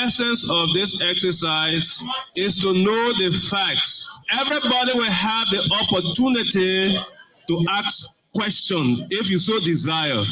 essence of this exercise is to know the facts. Everybody will have the opportunity to ask questions if you so desire.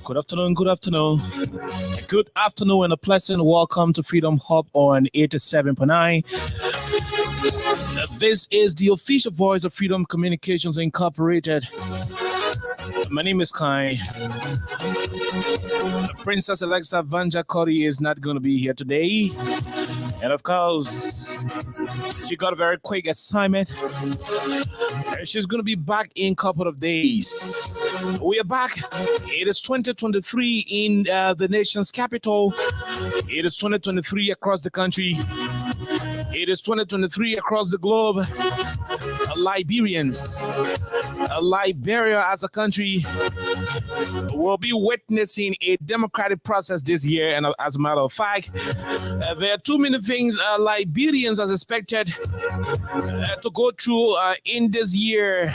Good afternoon, good afternoon. Good afternoon and a pleasant welcome to Freedom Hub on 87.9. This is the official voice of Freedom Communications Incorporated. My name is Kai. Princess Alexa Vanja Kori is not going to be here today. And of course, she got a very quick assignment. She's going to be back in a couple of days. We are back. It is 2023 in the nation's capital. It is 2023 across the country. It is 2023 across the globe. Liberians, Liberia as a country will be witnessing a democratic process this year. And as a matter of fact, there are too many things Liberians are expected to go through in this year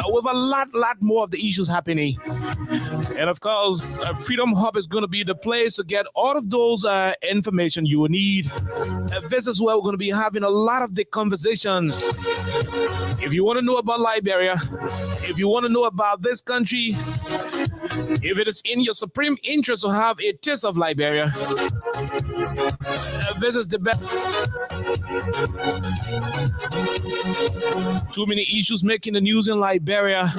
with a lot more of the issues happening. And of course, Freedom Hub is going to be the place to get all of those information you will need. This is where we're going to be having a lot of the conversations. If you want to know about Liberia, If you want to know about this country, if it is in your supreme interest to have a taste of Liberia, this is the best. Too many issues making the news in Liberia,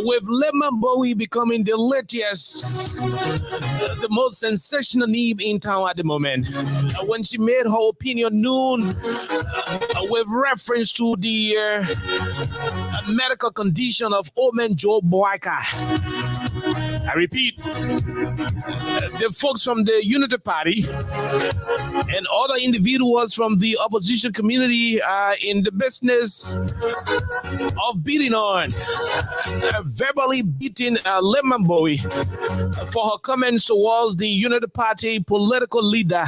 with Lemon Bowie becoming the latest, the most sensational name in town at the moment. When she made her opinion known with reference to the medical condition of Omen Joe Boyka. I repeat, the folks from the Unity Party and other individuals from the opposition community are in the business of beating on, verbally beating Lemon Bowie for her comments towards the Unity Party political leader.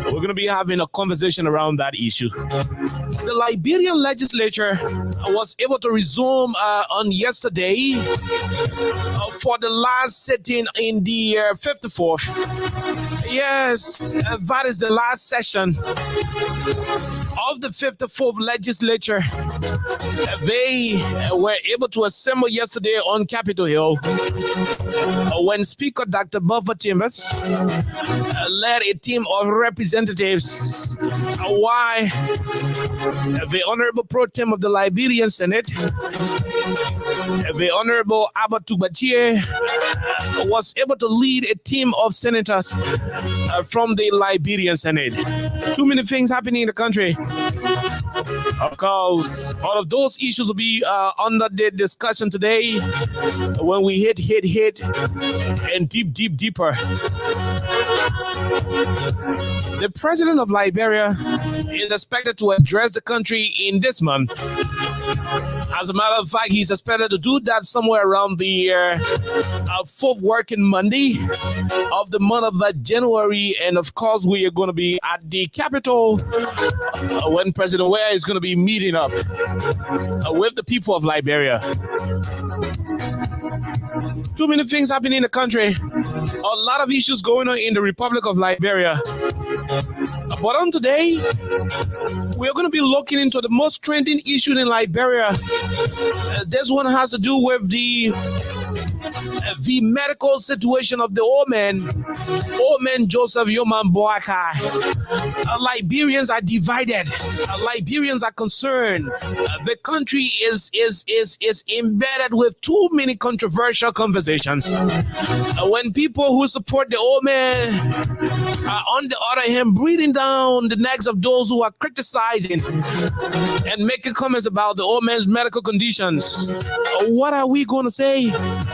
We're going to be having a conversation around that issue. The Liberian legislature was able to resume on yesterday for the last sitting in the 54th. Yes, that is the last session of the 54th legislature. They were able to assemble yesterday on Capitol Hill when Speaker Dr. Buffer Timbers led a team of representatives. Why the Honorable Pro Tem of the Liberian Senate, the Honorable Abatu Bachie, was able to lead a team of senators from the Liberian Senate. Too many things happening in the country. Of course, all of those issues will be under the discussion today when we hit, and deeper. The president of Liberia is expected to address the country in this month. As a matter of fact, he's expected to do that somewhere around the fourth working Monday of the month of January. And of course, we are going to be at the Capitol when President Weah is going to be meeting up with the people of Liberia. Too many things happening in the country. A lot of issues going on in the Republic of Liberia. But on today, we're going to be looking into the most trending issue in Liberia. This one has to do with the medical situation of the old man Joseph Yoman Boyka. Liberians are divided. Liberians are concerned. The country is embedded with too many controversial conversations. When people who support the old man are on the other hand breathing down the necks of those who are criticizing and making comments about the old man's medical conditions, what are we going to say?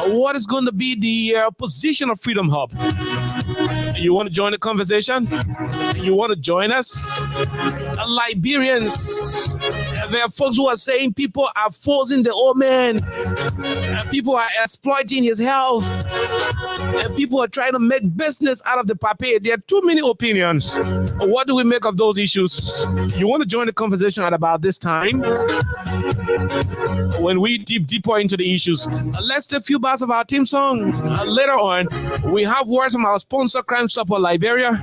What is going to be the position of Freedom Hub? You want to join the conversation? You want to join us? Liberians, there are folks who are saying people are forcing the old man, people are exploiting his health, and people are trying to make business out of the papier. There are too many opinions. What do we make of those issues? You want to join the conversation at about this time when we deeper into the issues. Let's take a few bars of our theme song. Later on, we have words from our sponsor, Crime Stopper Liberia.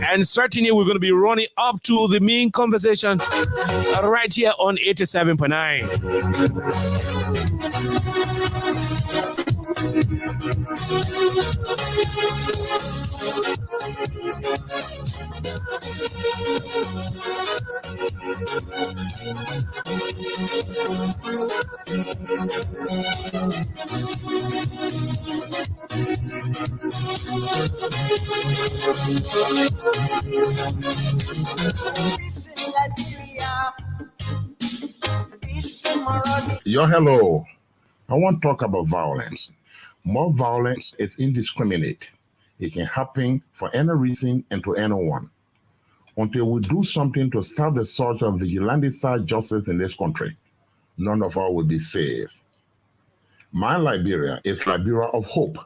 And certainly we're going to be running up to the main conversation right here on 87.9. Hello. I want to talk about violence. More violence is indiscriminate. It can happen for any reason and to anyone. Until we do something to stop the surge of vigilante-style justice in this country, none of us will be safe. My Liberia is Liberia of hope.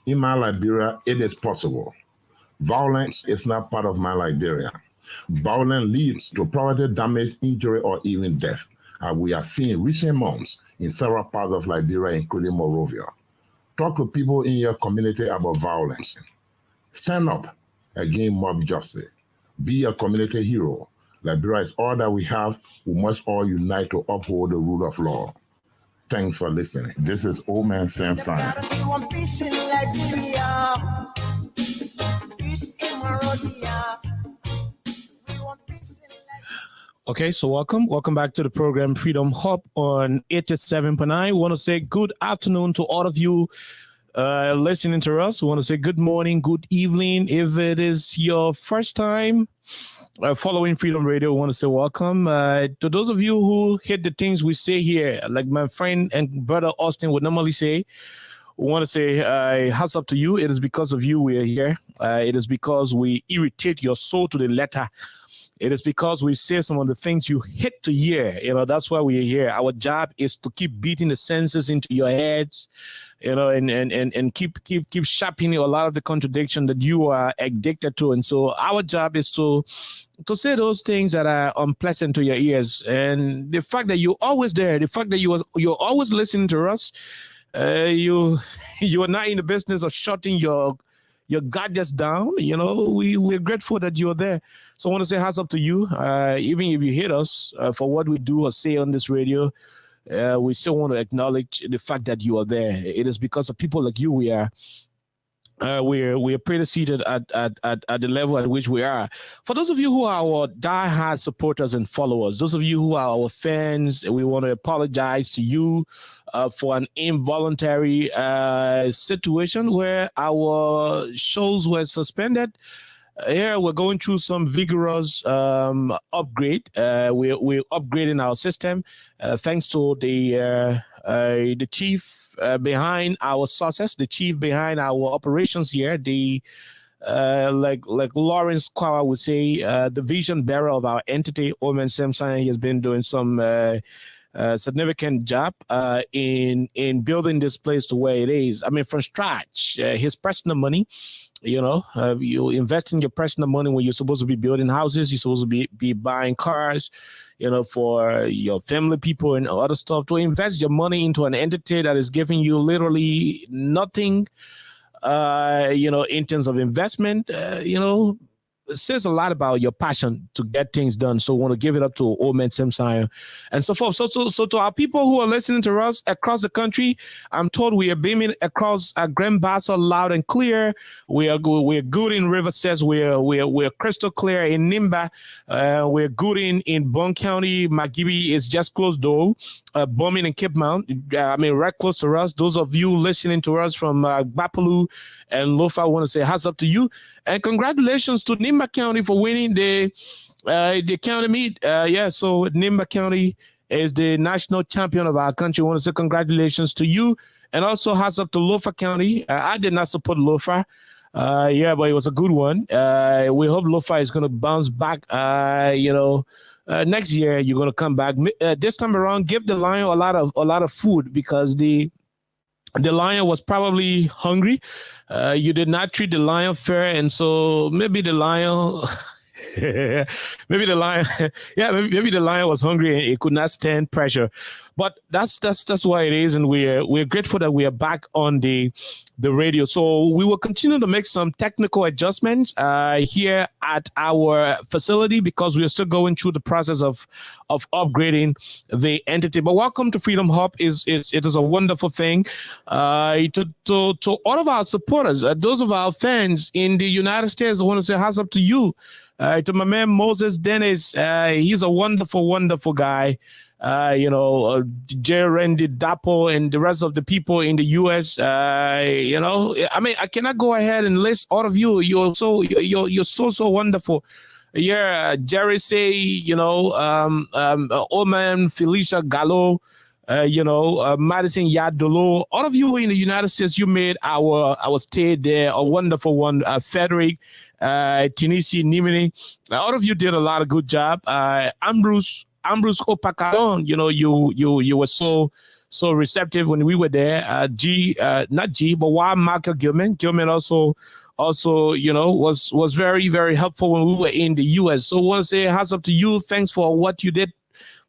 In my Liberia, it is possible. Violence is not part of my Liberia. Violence leads to property damage, injury, or even death, as we have seen in recent months in several parts of Liberia, including Monrovia. Talk to people in your community about violence. Stand up against mob justice. Be a community hero. Liberia is all that we have. We must all unite to uphold the rule of law. Thanks for listening. This is Old Man Sam Simon. We want peace in Liberia. Peace in Monrovia. We want peace in Liberia. Okay, so welcome back to the program Freedom Hub on 87.9. I want to say good afternoon to all of you listening to us. We want to say good morning, good evening. If it is your first time following Freedom Radio, we want to say welcome. To those of you who hit the things we say here, like my friend and brother Austin would normally say, we want to say hats up to you. It is because of you we are here. It is because we irritate your soul to the letter. It is because we say some of the things you hate to hear. That's why we are here. Our job is to keep beating the senses into your heads, and keep sharpening a lot of the contradiction that you are addicted to. And so our job is to say those things that are unpleasant to your ears. And the fact that you're always there, the fact that you're always listening to us, you are not in the business of shutting your gadgets down. We're grateful that you're there. So I want to say hats up to you. Even if you hate us for what we do or say on this radio, we still want to acknowledge the fact that you are there. It is because of people like you we are pretty seated at the level at which we are. For those of you who are our diehard supporters and followers, those of you who are our fans, we want to apologize to you for an involuntary situation where our shows were suspended. Here we're going through some vigorous upgrade. We're upgrading our system thanks to the chief behind our success, the chief behind our operations here, the like Lawrence Kwawa would say, the vision bearer of our entity, Old Man Sam Simon. He has been doing some significant job in building this place to where it is. I mean, from scratch, his personal money. You invest in your personal money when you're supposed to be building houses, you're supposed to be buying cars, for your family people and other stuff. To invest your money into an entity that is giving you literally nothing, in terms of investment, it says a lot about your passion to get things done. So we want to give it up to Old Man Sam Simon and so forth. So to our people who are listening to us across the country, I'm told we are beaming across Grand Bassa loud and clear. We're good in River Cess. We're crystal clear in Nimba. We're good in Bond County. Magibi is just close though. Bombing in Cape Mount. Right close to us. Those of you listening to us from Bapalu and Lofa, I want to say hats up to you. And congratulations to Nimba County for winning the county meet. So Nimba County is the national champion of our country. I want to say congratulations to you. And also hats up to Lofa County. I did not support Lofa. But it was a good one. We hope Lofa is going to bounce back. Next year you're going to come back. This time around, give the Lion a lot of food because the Lion was probably hungry. You did not treat the Lion fair, and so maybe the Lion, maybe the Lion was hungry and it could not stand pressure. But that's why it is, and we're grateful that we are back on the radio. So we will continue to make some technical adjustments here at our facility because we are still going through the process of upgrading the entity. But welcome to Freedom Hub. It is a wonderful thing. To all of our supporters, those of our fans in the United States, I want to say hats up to you. To my man Moses Dennis, he's a wonderful, wonderful guy. Jerry Randy Dapo and the rest of the people in the U.S. I cannot go ahead and list all of you. You're so wonderful. Yeah, Jerry Say, Old Man Felicia Gallo, Madison Yadolo, all of you in the United States, you made our stay there a wonderful one. Frederick, Tinisi Nimini, all of you did a lot of good job. Ambrose Opakadon, you were so receptive when we were there. Not G, but why Michael Gilman? Gilman also was very, very helpful when we were in the U.S. So I want to say hats up to you. Thanks for what you did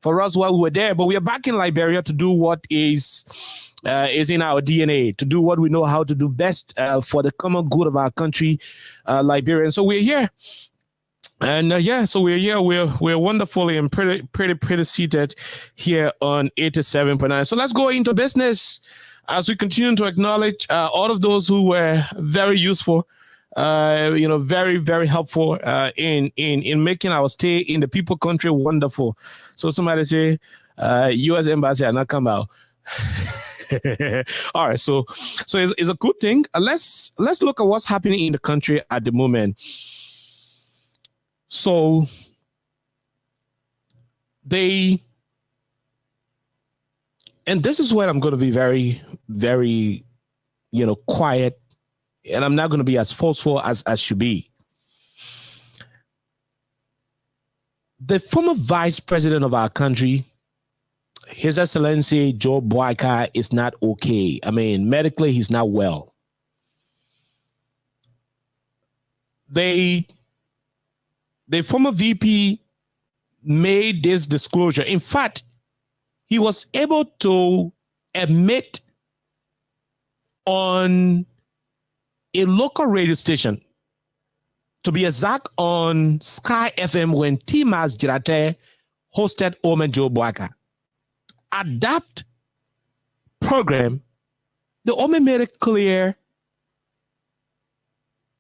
for us while we were there. But we are back in Liberia to do what is in our DNA, to do what we know how to do best for the common good of our country, Liberia. And so we're here And yeah, so we're here. We're wonderfully and pretty seated here on 87.9. So let's go into business as we continue to acknowledge all of those who were very useful, very, very helpful in making our stay in the people country wonderful. So somebody say, U.S. Embassy are not come out. All right, so it's a good thing. Let's look at what's happening in the country at the moment. So and this is where I'm going to be very, very, quiet, and I'm not going to be as forceful as should be. The former vice president of our country, His Excellency Joe Boyka, is not okay. I mean, medically, he's not well. The former VP made this disclosure. In fact, he was able to admit on a local radio station, to be exact, on Sky FM, when Timas Jirate hosted Omen Joe Boyka. At that program, the Omen made it clear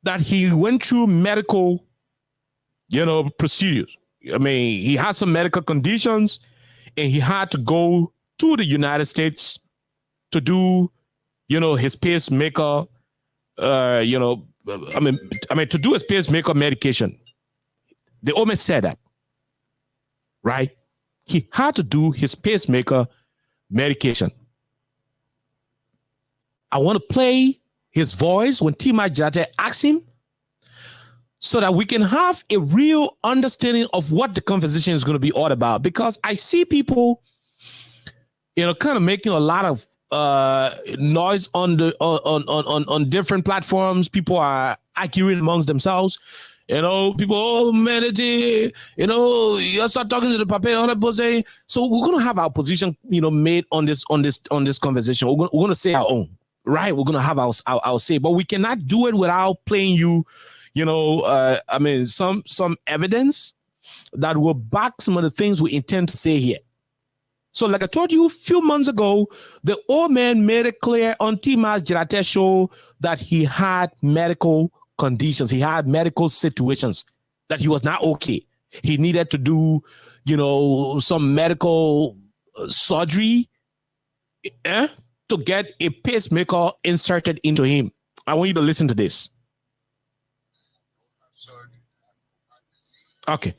that he went through medical procedures. I mean, he had some medical conditions and he had to go to the United States to do, his pacemaker, to do his pacemaker medication. They almost said that, right? He had to do his pacemaker medication. I want to play his voice when Tima Jate asked him, so that we can have a real understanding of what the conversation is going to be all about. Because I see people, kind of making a lot of noise on the on different platforms. People are arguing amongst themselves. People, oh man, you start talking to the papa and other people say. So we're going to have our position, made on this conversation. We're going to say our own, right? We're going to have our say, but we cannot do it without playing you. Some evidence that will back some of the things we intend to say here. So like I told you a few months ago, the old man made it clear on Timas Jirate show that he had medical conditions. He had medical situations, that he was not okay. He needed to do, some medical surgery to get a pacemaker inserted into him. I want you to listen to this. Okay.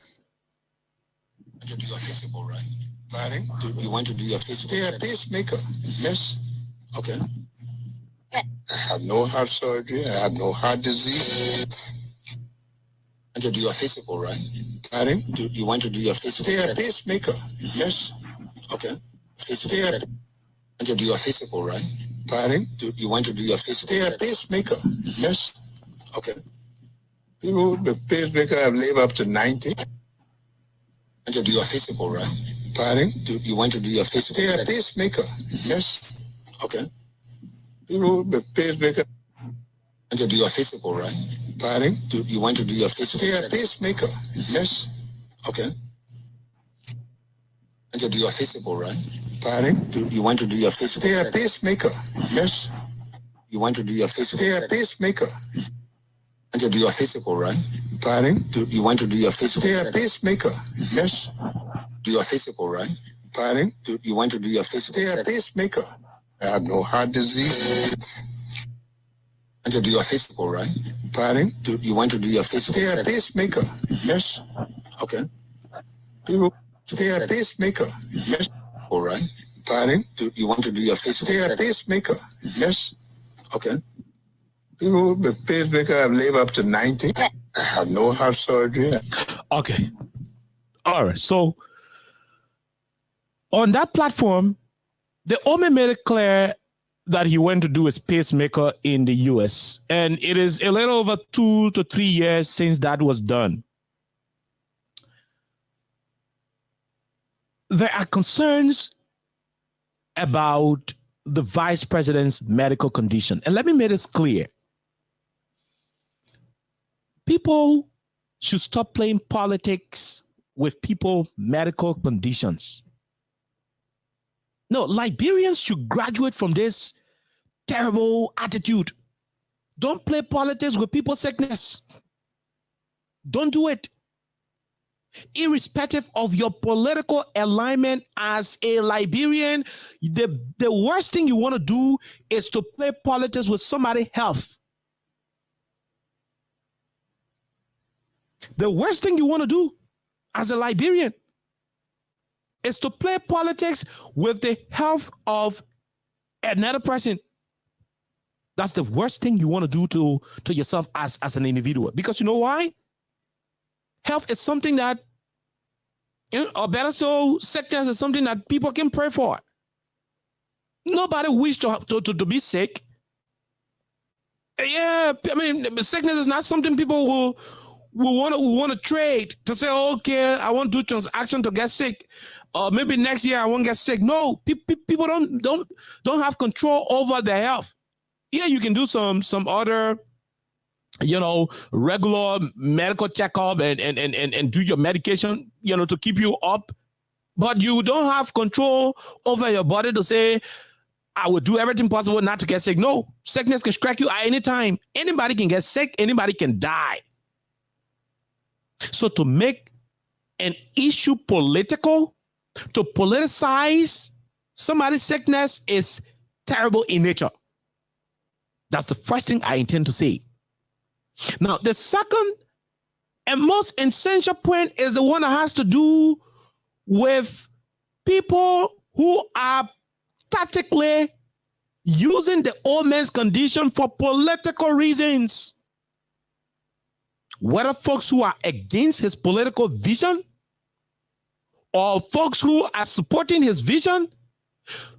To do your physical, right? Pardon? You want to do your physical? Yeah, pacemaker. Yes. Okay. I have no heart surgery. I have no heart disease. And to do your physical, right? Pardon? You want to do your physical? Yeah, pacemaker. Yes. Okay. Physical. Yeah. And to do your physical, right? Pardon? You want to do your physical? Yeah, pacemaker. Yes. Okay. People, the pacemaker have lived up to 90. And to do your physical, right? Pardon? You want to do your physical? Yeah, pacemaker. Yes. Okay. People, the pacemaker. And to do your physical, right? Pardon? You want to do your physical? Yeah, pacemaker. Yes. Okay. And to do your physical, right? Pardon? You want to do your physical? Yeah, pacemaker. Yes. You want to do your physical? Yeah, pacemaker. And to do your physical, right? Pardon? You want to do your physical? Yeah, pacemaker. Yes. Do your physical, right? Pardon? You want to do your physical? Yeah, pacemaker. I have no heart disease. And to do your physical, right? Pardon? You want to do your physical? Yeah, pacemaker. Yes. Okay. People, yeah, pacemaker. Yes. All right. Pardon? You want to do your physical? Yeah, pacemaker. Yes. Okay. People, the pacemaker have lived up to 90. I have no heart surgery. Okay. All right. So on that platform, the Omen made it clear that he went to do his pacemaker in the US. And it is a little over 2 to 3 years since that was done. There are concerns about the vice president's medical condition. And let me make this clear. People should stop playing politics with people's medical conditions. No, Liberians should graduate from this terrible attitude. Don't play politics with people's sickness. Don't do it. Irrespective of your political alignment as a Liberian, the worst thing you want to do is to play politics with somebody's health. The worst thing you want to do as a Liberian is to play politics with the health of another person. That's the worst thing you want to do to yourself as an individual. Because you know why? Health is something that, or better so, sickness is something that people can pray for. Nobody wishes to be sick. Yeah, I mean, sickness is not something people will want to trade to say, okay, I want to do transaction to get sick. Or maybe next year I won't get sick. No, people don't have control over their health. Yeah, you can do some other, regular medical checkup and do your medication, to keep you up. But you don't have control over your body to say, I will do everything possible not to get sick. No, sickness can strike you at any time. Anybody can get sick. Anybody can die. So to make an issue political, to politicize somebody's sickness is terrible in nature. That's the first thing I intend to say. Now, the second and most essential point is the one that has to do with people who are tactically using the old man's condition for political reasons. Whether folks who are against his political vision or folks who are supporting his vision,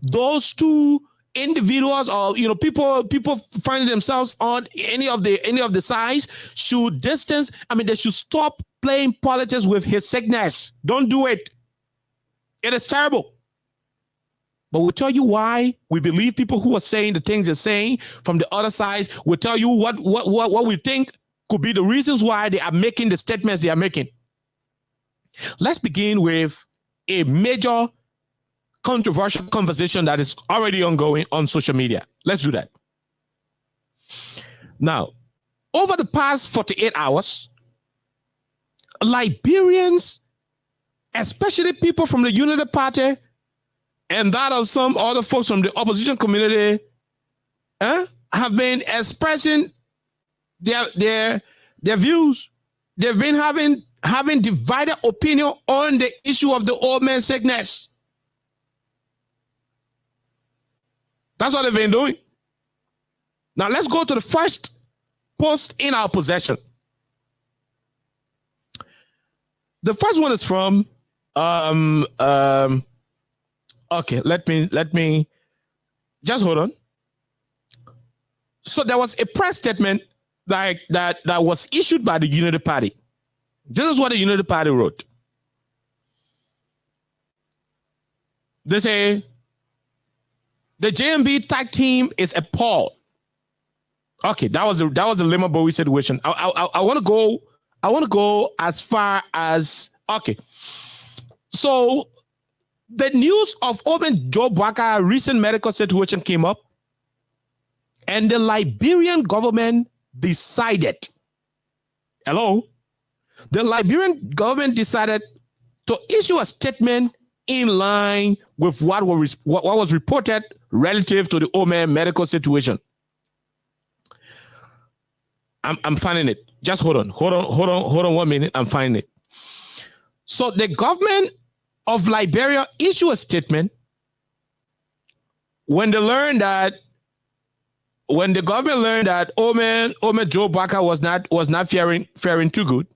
those two individuals or people finding themselves on any of the sides should distance. I mean, they should stop playing politics with his sickness. Don't do it. It is terrible. But we'll tell you why we believe people who are saying the things they're saying from the other sides. We'll tell you what we think could be the reasons why they are making the statements they are making. Let's begin with a major controversial conversation that is already ongoing on social media. Let's do that. Now, over the past 48 hours, Liberians, especially people from the Unity Party and that of some other folks from the opposition community, have been expressing their views. They've been having divided opinion on the issue of the old man sickness. That's what they've been doing. Now let's go to the first post in our possession. The first one is from okay, let me just hold on. So there was a press statement that was issued by the Unity Party. This is what the Unity Party wrote. They say the JMB tag team is appalled. Okay, that was a Lima Bowie situation. I want to go as far as okay. So the news of Oben Joe Bwaka's recent medical situation came up, and the Liberian government decided. The Liberian government decided to issue a statement in line with what was reported relative to the Omen medical situation. I'm finding it. Just hold on 1 minute. I'm finding it. So the government of Liberia issued a statement when the government learned that Omen Joe Bwaka was not faring too good.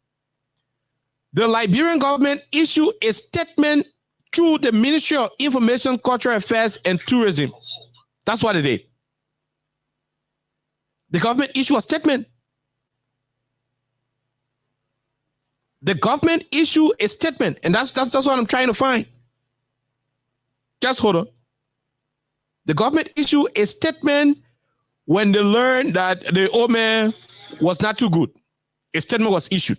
The Liberian government issued a statement through the Ministry of Information, Cultural Affairs, and Tourism. That's what it did. The government issued a statement. The government issued a statement, and that's what I'm trying to find. Just hold on. The government issued a statement when they learned that the Omen was not too good. A statement was issued.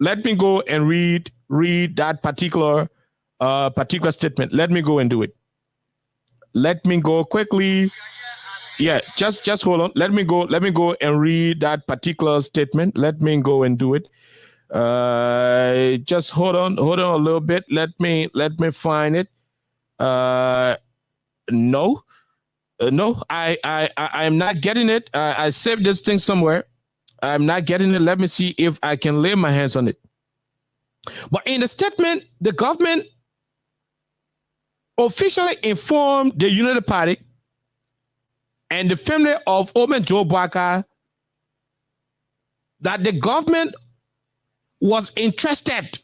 let me go and read that particular statement. Let me go and do it. Let me go quickly. Yeah, just hold on. Let me go and read that particular statement. Let me go and do it. Just hold on a little bit. Let me find it. No, I am not getting it. I saved this thing somewhere. I'm not getting it. Let me see if I can lay my hands on it. But in the statement, the government officially informed the United Party and the family of Omen Joe Bwaka that the government was interested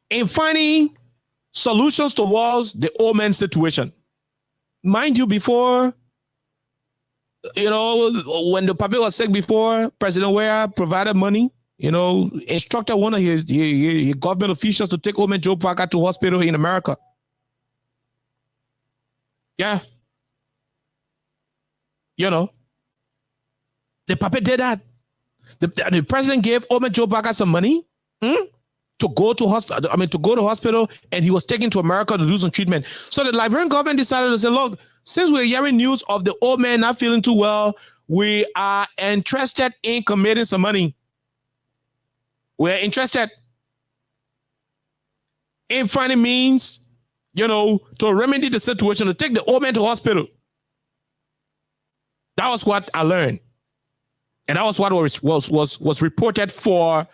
in finding solutions towards the Omen situation. Mind you, before, when the public was sick before, President Weah provided money, instructed one of his government officials to take Omen Joe Bwaka to hospital in America. Yeah. The puppet did that. The president gave Omen Joe Bwaka some money to go to hospital, and he was taken to America to do some treatment. So the Liberian government decided to say, look, since we're hearing news of the old man not feeling too well, we are interested in committing some money. We're interested in finding means, to remedy the situation, to take the old man to hospital. That was what I learned. And that was what was reported for.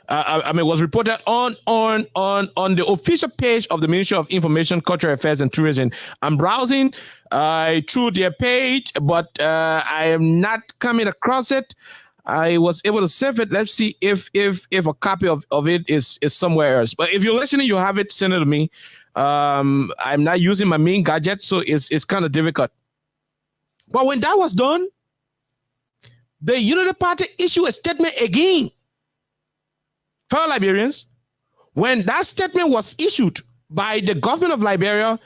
Was reported on the official page of the Ministry of Information, Cultural Affairs, and Tourism. I'm browsing through their page, but I am not coming across it. I was able to save it. Let's see if a copy of it is somewhere else. But if you're listening, you have it. Send it to me. I'm not using my main gadget, so it's kind of difficult. But when that was done, the Unity Party issued a statement again. Fellow Liberians, when that statement was issued by the government of Liberia,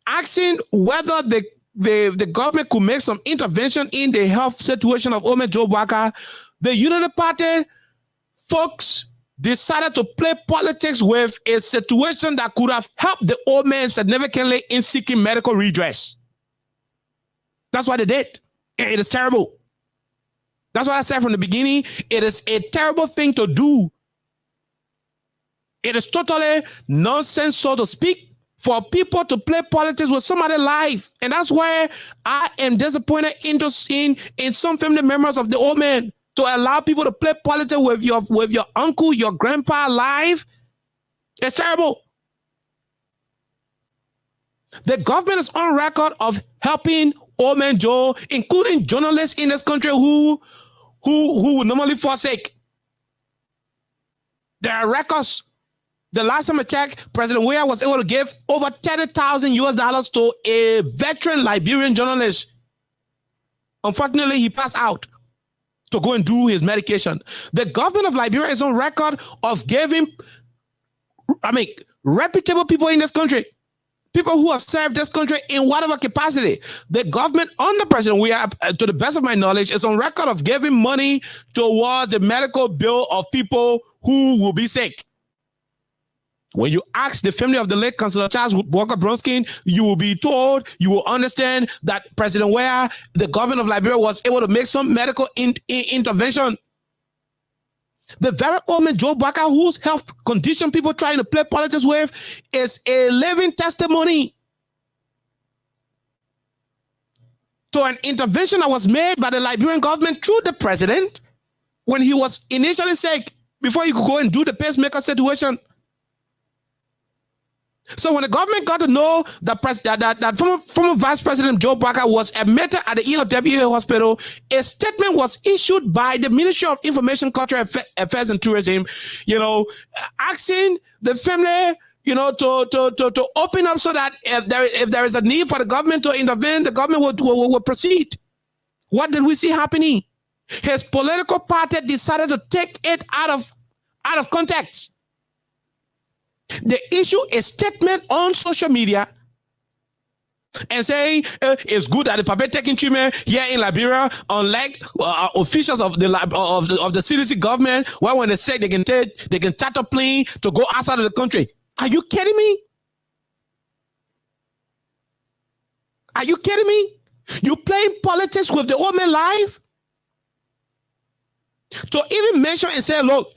asking whether the government could make some intervention in the health situation of Omen Joe Bwaka, the Unity Party folks decided to play politics with a situation that could have helped the old man significantly in seeking medical redress. That's what they did. It is terrible. That's what I said from the beginning. It is a terrible thing to do. It is totally nonsense, so to speak, for people to play politics with somebody's life. And that's why I am disappointed in some family members of the old man, to allow people to play politics with your uncle, your grandpa life. It's terrible. The government is on record of helping old man Joe, including journalists in this country who would normally forsake. There are records. The last time I checked, President Weah was able to give over $30,000 to a veteran Liberian journalist. Unfortunately, he passed out to go and do his medication. The government of Liberia is on record of giving, reputable people in this country, people who have served this country in whatever capacity. The government under President Weah, to the best of my knowledge, is on record of giving money towards the medical bill of people who will be sick. When you ask the family of the late Councillor Charles Walker Bronskin, you will be told, you will understand that President Weah, the government of Liberia, was able to make some medical intervention. The very old man Joe Bwaka, whose health condition people trying to play politics with, is a living testimony to an intervention that was made by the Liberian government through the president when he was initially sick, before he could go and do the pacemaker situation. So when the government got to know that former Vice President Joe Bwaka was admitted at the EOWA hospital, a statement was issued by the Ministry of Information, Cultural Affairs, and Tourism, asking the family, to open up so that if there is a need for the government to intervene, the government will proceed. What did we see happening? His political party decided to take it out of context. They issue a statement on social media and saying it's good that the Pape taking treatment here in Liberia, unlike officials of the CDC government, where when they say they can charter a plane to go outside of the country. Are you kidding me? Are you kidding me? You playing politics with the old man life? To even mention and say, look,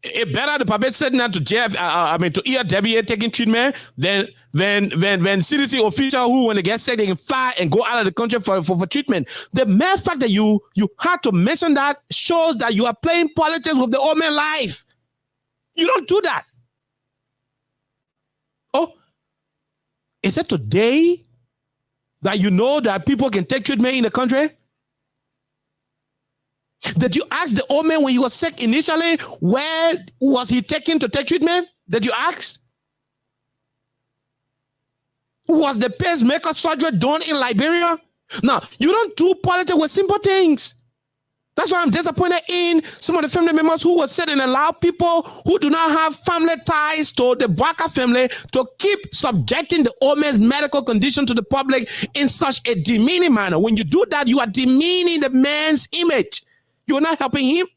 it better the Pape said now to to ERWA taking treatment than CDC official who, when they get sick, they can fly and go out of the country for treatment. The mere fact that you had to mention that shows that you are playing politics with the old man life. You don't do that. Oh, is it today that you know that people can take treatment in the country? Did you ask the old man when he was sick initially, where was he taken to take treatment? Did you ask? Was the pacemaker surgery done in Liberia? Now, you don't do politics with simple things. That's why I'm disappointed in some of the family members who were said and allow people who do not have family ties to the Bwaka family to keep subjecting the old man's medical condition to the public in such a demeaning manner. When you do that, you are demeaning the man's image. You're not helping him.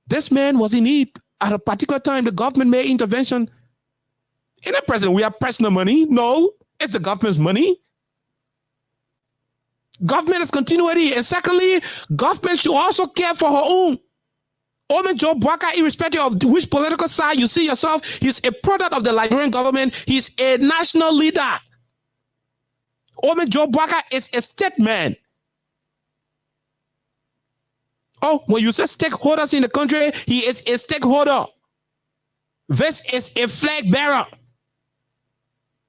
This man was in need. At a particular time, the government made intervention. In a president, we have personal money. No, it's the government's money. Government is continuity. And secondly, government should also care for her own. Omen Joe Bwaka, irrespective of which political side you see yourself, he's a product of the Liberian government. He's a national leader. Omen Joe Bwaka is a statesman. Oh, when you say stakeholders in the country, he is a stakeholder. This is a flag bearer.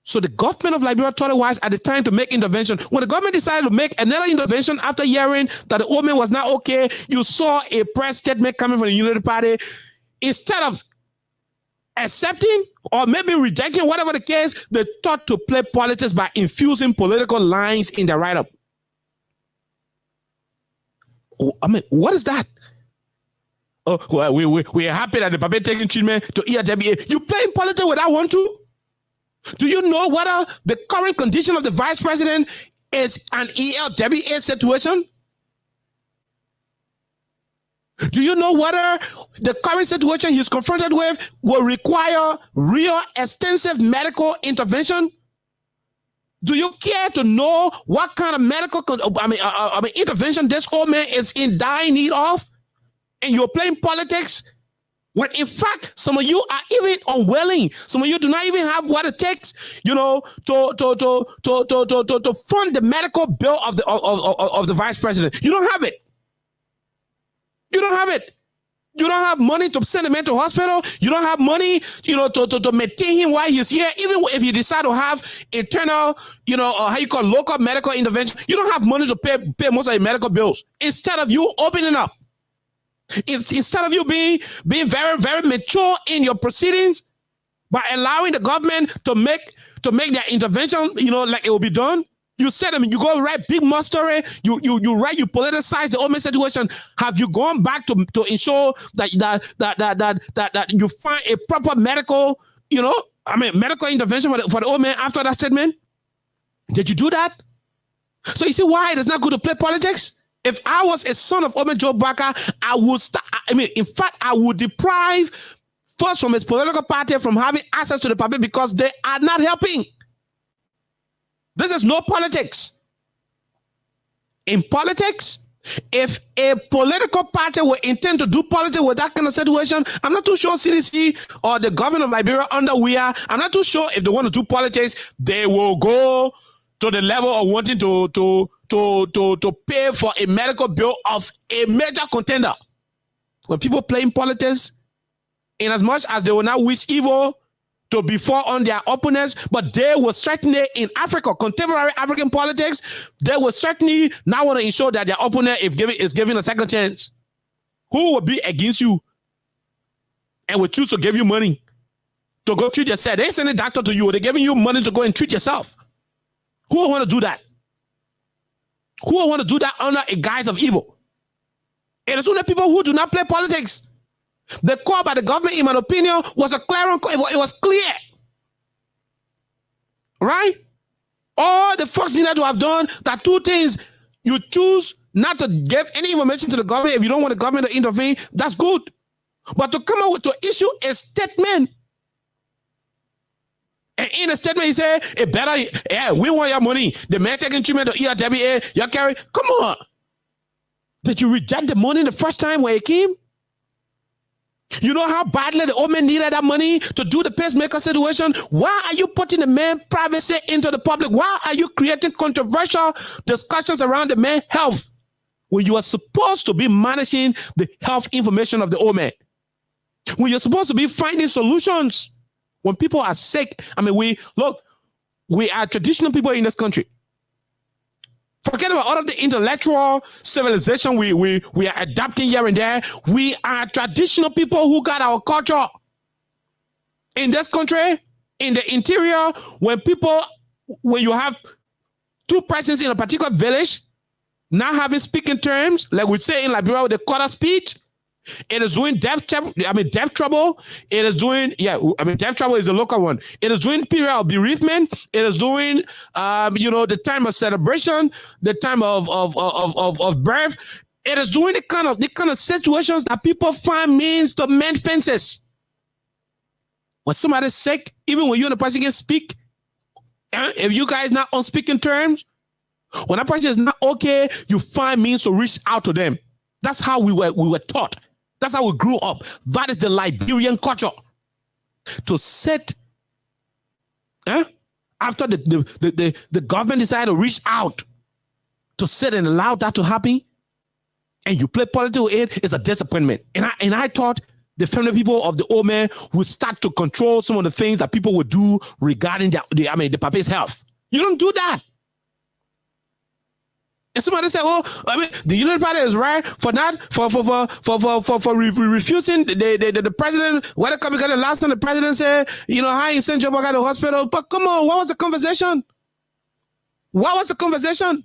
So the government of Liberia thought it wise at the time to make intervention. When the government decided to make another intervention after hearing that the old man was not okay, you saw a press statement coming from the Unity Party. Instead of accepting or maybe rejecting, whatever the case, they thought to play politics by infusing political lines in the write-up. I mean, what is that? Oh, well, we are happy that the Pape taking treatment to ERWA. You playing politics without want to? Do you know whether the current condition of the vice president is an ELWA situation? Do you know whether the current situation he's confronted with will require real extensive medical intervention? Do you care to know what kind of medical intervention this old man is in dire need of? And you're playing politics? When in fact, some of you are even unwilling. Some of you do not even have what it takes, you know, to fund the medical bill of the vice president. You don't have it. You don't have it. You don't have money to send him into hospital. You don't have money, you know, to maintain him while he's here. Even if you decide to have internal, you know, local medical intervention, you don't have money to pay most of your medical bills. Instead of you opening up, instead of you being very, very mature in your proceedings by allowing the government to make their intervention, you know, like it will be done. You said, I mean, you go write big story. You politicize the old situation. Have you gone back to ensure that you find a proper medical, you know, medical intervention for the old man after that statement? Did you do that? So you see why it is not good to play politics? If I was a son of Omen Joe Bwaka, I would in fact, I would deprive first from his political party from having access to the public because they are not helping. This is no politics. In politics, if a political party will intend to do politics with that kind of situation, I'm not too sure CDC or the government of Liberia under we are, I'm not too sure if they want to do politics, they will go to the level of wanting to pay for a medical bill of a major contender. When people playing politics, in as much as they will not wish evil to befall on their opponents, but they will certainly in Africa, contemporary African politics, they will certainly not want to ensure that their opponent is given a second chance. Who will be against you and will choose to give you money to go treat yourself? They send a doctor to you, they're giving you money to go and treat yourself. Who will want to do that? Who will want to do that under a guise of evil? It is only people who do not play politics. The call by the government, in my opinion, was it was clear. right? All the folks needed to have done that two things. You choose not to give any information to the government if you don't want the government to intervene. That's good. But to come out with to issue a statement, and in a statement he said, it better, yeah, we want your money. The man taking treatment to ERWA, you carry. Come on. Did you reject the money the first time when it came? You know how badly the old man needed that money to do the pacemaker situation? Why are you putting the man privacy into the public? Why are you creating controversial discussions around the man's health when you are supposed to be managing the health information of the old man? When you're supposed to be finding solutions when people are sick. I mean, we are traditional people in this country. Forget about all of the intellectual civilization we are adapting here and there. We are traditional people who got our culture. In this country, in the interior, when you have two persons in a particular village, not having speaking terms, like we say in Liberia with the quarter speech, it is doing death trouble. It is doing, death trouble is the local one. It is doing period of bereavement. It is doing, the time of celebration, the time of birth. It is doing the kind of situations that people find means to mend fences. When somebody's sick, even when you and the person can speak, if you guys not on speaking terms, when a person is not okay, you find means to reach out to them. That's how we were taught. That's how we grew up. That is the Liberian culture. To sit after the government decided to reach out to sit and allow that to happen, and you play politics with it, is a disappointment. And I thought the family people of the old man would start to control some of the things that people would do regarding the papa's health. You don't do that. And somebody said, the United Party is right for refusing the president. What because the last time the president said, how he sent Joe Baka to the hospital. But come on, what was the conversation? What was the conversation?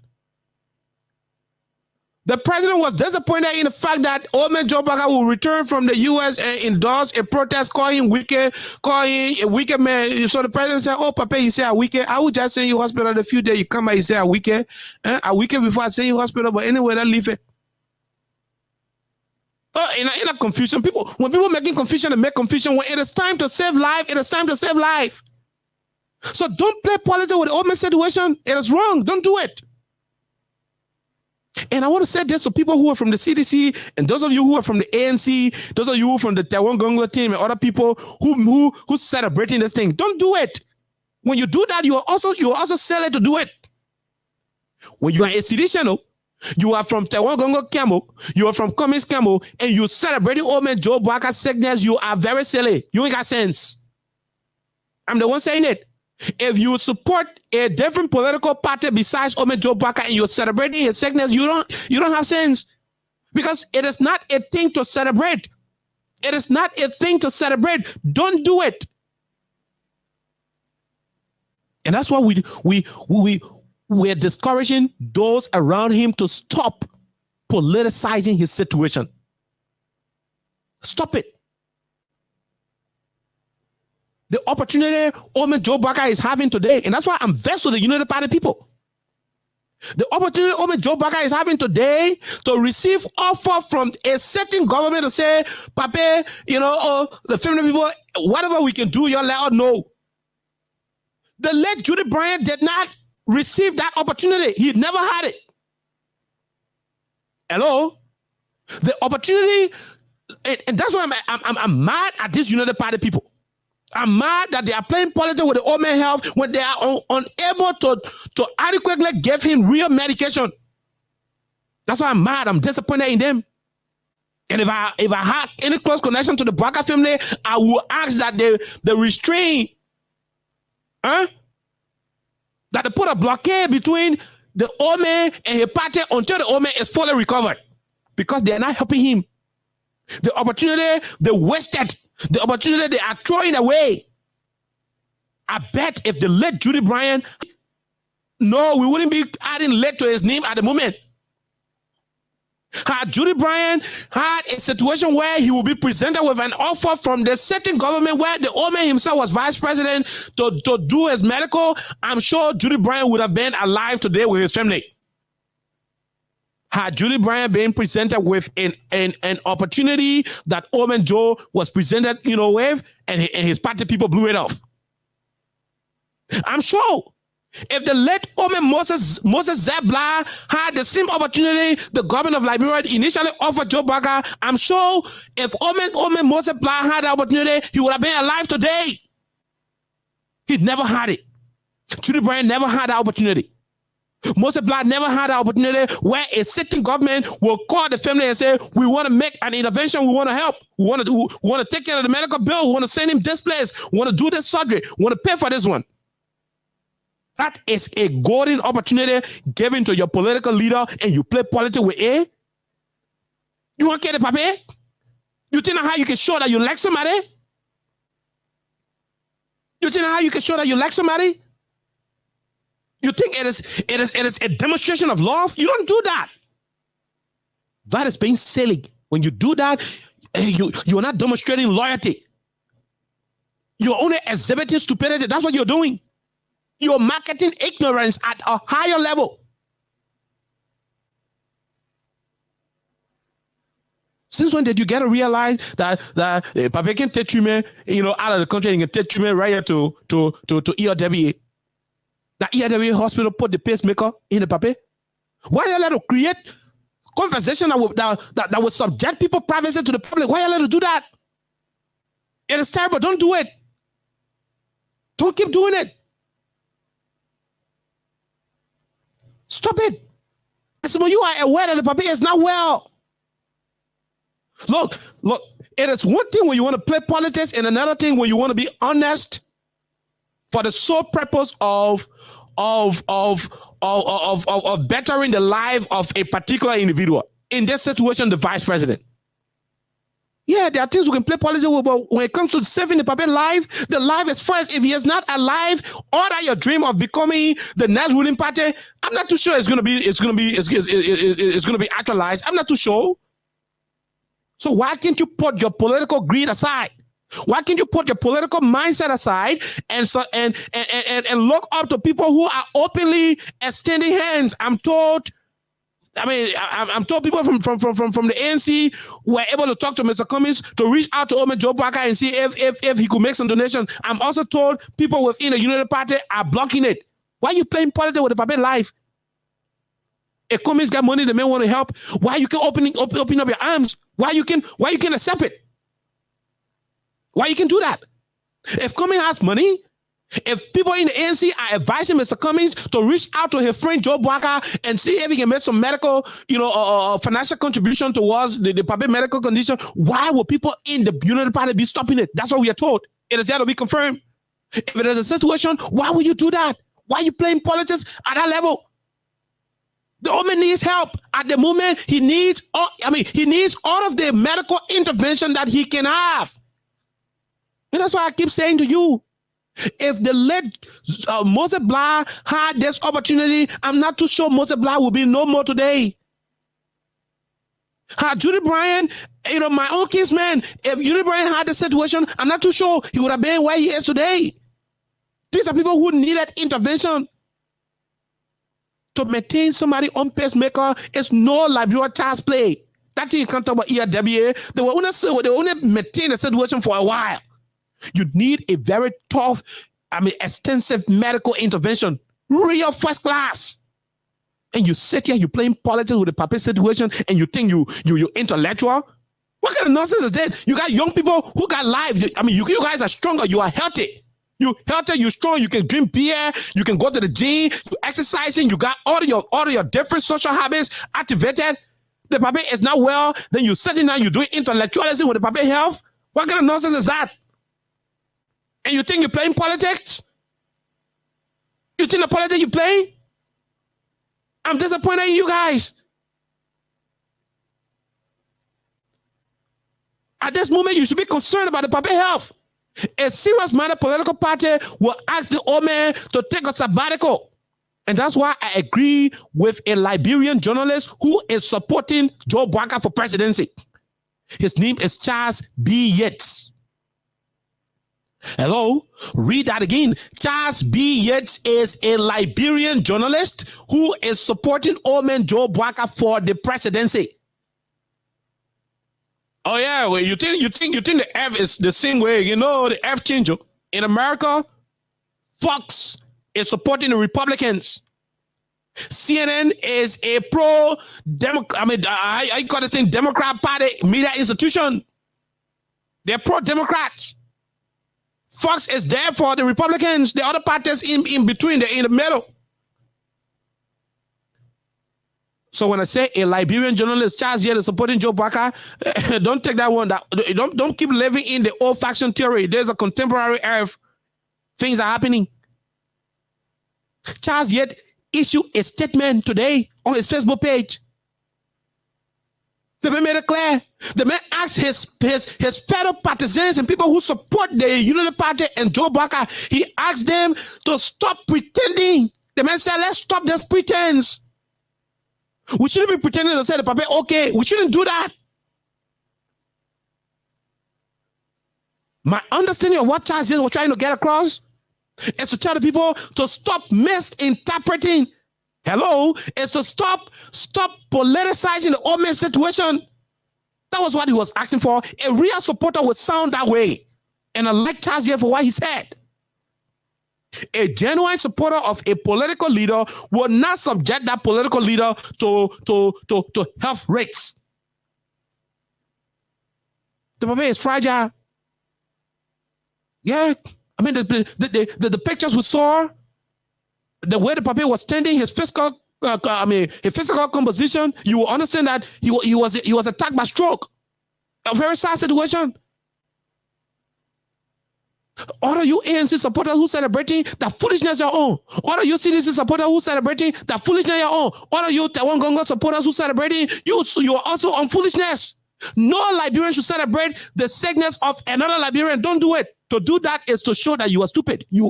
The president was disappointed in the fact that old man Joe Baka will return from the U.S. and endorse a protest, call him a wicked man. So the president said, Papa, you say a wicked. I would just send you hospital in a few days. You come out, you say a wicked. A wicked before I send you hospital. But anyway, that leave it. In a confusion, when people making confusion, they make confusion. When it is time to save life, it is time to save life. So don't play politics with the old man situation. It is wrong. Don't do it. And I want to say this to people who are from the CDC and those of you who are from the ANC, those of you who are from the Taiwan Gongla team and other people who celebrating this thing. Don't do it. When you do that, you are also silly to do it. When you are a CDC, you are from Taiwan Gongla Camel, you are from Cummins Camel, and you celebrating old man Joe Baka's sickness, you are very silly. You ain't got sense. I'm the one saying it. If you support a different political party besides Old man Joe Baka and you're celebrating his sickness, you don't have sense. Because it is not a thing to celebrate. It is not a thing to celebrate. Don't do it. And that's why we're discouraging those around him to stop politicizing his situation. Stop it. The opportunity old man Joe Baka is having today, and that's why I'm vexed with the United Party people. The opportunity old man Joe Baka is having today to receive offer from a certain government to say, Papa, the family people, whatever we can do, you let us know. The late Judy Bryant did not receive that opportunity. He never had it. Hello? The opportunity, and that's why I'm mad at these United Party people. I'm mad that they are playing politics with the old man health when they are unable to adequately give him real medication. That's why I'm mad. I'm disappointed in them. And if I have any close connection to the Baka family, I will ask that they restrain, that they put a blockade between the old man and his party until the old man is fully recovered, because they are not helping him. The opportunity they wasted. The opportunity they are throwing away. I bet if the late Judy Bryant, no, we wouldn't be adding late to his name at the moment. Had Judy Bryant had a situation where he will be presented with an offer from the sitting government where the old man himself was vice president to do his medical, I'm sure Judy Bryant would have been alive today with his family. Had Judy Bryant been presented with an opportunity that old man Joe was presented, with, and his party people blew it off. I'm sure. If the late Omen Moses Zebla had the same opportunity the government of Liberia initially offered Joe Barker, I'm sure if Omen Moses Blah had the opportunity, he would have been alive today. He never had it. Judy Bryant never had that opportunity. Moses Blah never had that opportunity where a sitting government will call the family and say, we want to make an intervention, we want to help, we want to take care of the medical bill, we want to send him this place, we want to do this surgery, we want to pay for this one. That is a golden opportunity given to your political leader, and you play politics with A. You want to get the paper? You think how you can show that you like somebody? You think how you can show that you like somebody? You think it is a demonstration of love? You don't do that. That is being silly. When you do that, you are not demonstrating loyalty. You're only exhibiting stupidity. That's what you're doing. You're marketing ignorance at a higher level. Since when did you get to realize that Papa can take you, man, out of the country and can take you, man, right here to ERWA? That ERWA hospital put the pacemaker in the Papa? Why are you allowed to create conversation that would subject people privacy to the public? Why are you allowed to do that? It is terrible. Don't do it. Don't keep doing it. Stop it. Some of you are aware that the Papa is not well. Look, it is one thing when you want to play politics and another thing when you want to be honest for the sole purpose of bettering the life of a particular individual. In this situation, the vice president. Yeah, there are things we can play politics with, but when it comes to saving the Papa life, the life is first. If he is not alive, or that your dream of becoming the next ruling party, I'm not too sure it's gonna be actualized. I'm not too sure. So why can't you put your political greed aside? Why can't you put your political mindset aside and look up to people who are openly extending hands? I'm told people from the ANC were able to talk to Mr. Cummings to reach out to Omen Joe Barker and see if he could make some donation. I'm also told people within the Unity Party are blocking it. Why are you playing politics with the Papa life? If Cummings got money, the men want to help. Why you can open up your arms? Why you can accept it? Why you can do that? If Cummings has money, if people in the ANC are advising Mr. Cummings to reach out to his friend Joe Barker and see if he can make some medical, financial contribution towards the Papa medical condition, why will people in the Unity Party be stopping it? That's what we are told. It is yet to be confirmed. If it is a situation, why would you do that? Why are you playing politics at that level? The woman needs help. At the moment, he needs all of the medical intervention that he can have. And that's why I keep saying to you, if the late Moses Blah had this opportunity, I'm not too sure Moses Blah will be no more today. Had Judy Bryant, my own kinsman, if Judy Bryant had the situation, I'm not too sure he would have been where he is today. These are people who needed intervention. To maintain somebody on pacemaker is no Liberia child's play. That thing you can't talk about ERWA. They will only maintain the situation for a while. You need a very tough, extensive medical intervention. Real first class. And you sit here, you're playing politics with the Papa situation, and you think you're intellectual? What kind of nonsense is that? You got young people who got life. You guys are stronger. You are healthy. You're healthy, you're strong, you can drink beer, you can go to the gym, you're exercising, you got all of your different social habits activated. The Papa is not well, then you're sitting down, you're doing intellectualism with the Papa health. What kind of nonsense is that? And you think you're playing politics? You think the politics you're playing? I'm disappointed in you guys. At this moment, you should be concerned about the Papa health. A serious-minded political party will ask the old man to take a sabbatical And that's why I agree with a Liberian journalist who is supporting Joe Baka for presidency. His name is Charles B. Yates. Hello, read that again. Charles B. Yates is a Liberian journalist who is supporting old man Joe Baka for the presidency. Oh yeah, well, you think the F is the same way? You know the F change in America. Fox is supporting the Republicans. CNN is a pro-Democrat. I mean, I call this thing Democrat Party media institution. They're pro-Democrats. Fox is there for the Republicans. The other parties in between, they're in the middle. So when I say a Liberian journalist, Charles Yates is supporting Joe Baka, don't take that one. Don't keep living in the old faction theory. There's a contemporary Earth. Things are happening. Charles Yates issued a statement today on his Facebook page. The man made it clear. The man asked his fellow partisans and people who support the Unity Party and Joe Baka, he asked them to stop pretending. The man said, let's stop this pretense. We shouldn't be pretending to say the Papa, okay, we shouldn't do that. My understanding of what Charles Yates was trying to get across is to tell the people to stop misinterpreting. Hello, is to stop politicizing the old man situation. That was what he was asking for. A real supporter would sound that way. And I like Charles Yates for what he said. A genuine supporter of a political leader will not subject that political leader to health risks. The Papa is fragile. Yeah, I mean the pictures we saw, the way the Papa was standing, his physical composition, you will understand that he was attacked by stroke. A very sad situation. All of you ANC supporters who celebrating that foolishness your own. All of you CDC supporters who celebrating that foolishness your own. All of you Taiwan Gongo supporters who celebrating, you are also on foolishness. No Liberian should celebrate the sickness of another Liberian. Don't do it. To do that is to show that you are stupid. You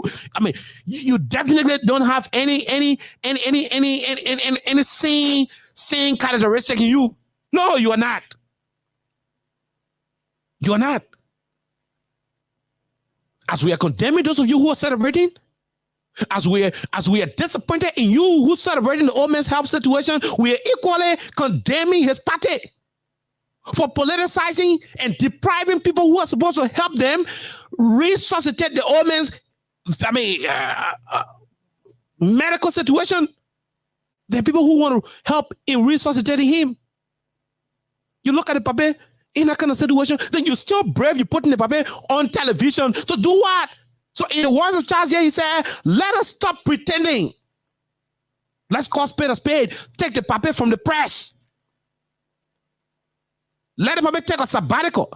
definitely don't have any sane characteristic in you. No, you are not. You are not. As we are condemning those of you who are celebrating, as we are disappointed in you who celebrating the old man's health situation, we are equally condemning his party for politicizing and depriving people who are supposed to help them resuscitate the old man's medical situation. There are people who want to help in resuscitating him. You look at the Papa in that kind of situation, then you're still brave. You putting the Papa on television to do what? So in the words of Charles Yates, he said, let us stop pretending. Let's call spade a spade. Take the Papa from the press. Let the Papa take a sabbatical.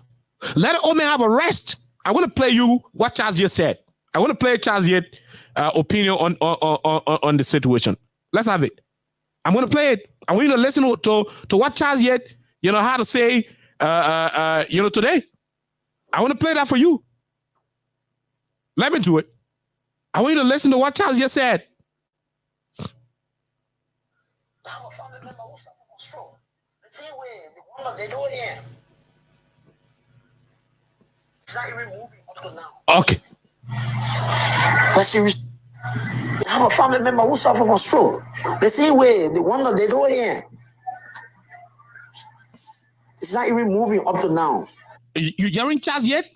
Let the old man have a rest. I want to play you what Charles Yates said. I want to play Charles Yates' opinion on the situation. Let's have it. I'm going to play it. I want you to listen to what Charles Yates, how to say, today. I want to play that for you. Let me do it. I want you to listen to what Charles Yates said. Okay. I'm a family member who suffer from stroke. The same way, the one that they do here. It's not even moving up to now. You hearing Charles Yates?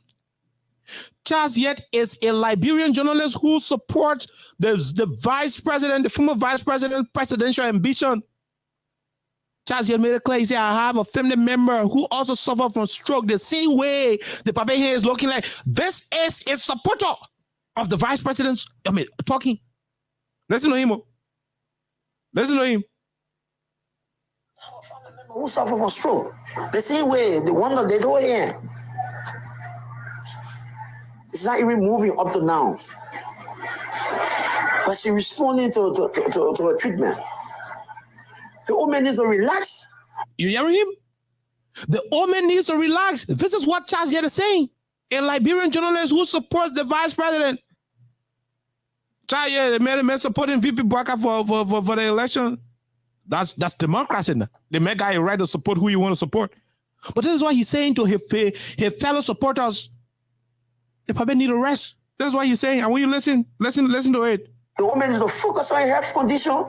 Charles Yates is a Liberian journalist who supports the vice president, the former vice president, presidential ambition. Charles Yates made it clear. He said, I have a family member who also suffered from stroke the same way the Papa here is looking like. This is a supporter of the vice president. Talking. Listen to him. Listen to him. Who suffer from stroke? The same way, the one that they do here. It's not even moving up to now. But she responding to a treatment. The old man needs to relax. You hearing him? The old man needs to relax. This is what Charles Yates is saying. A Liberian journalist who supports the vice president. Yeah, the man supporting VP Bwaka for the election. That's democracy now. The man got a right to support who you want to support. But this is what he's saying to his fellow supporters. They probably need a rest. That's what he's saying. And when you listen to it. The woman is to focus on her health condition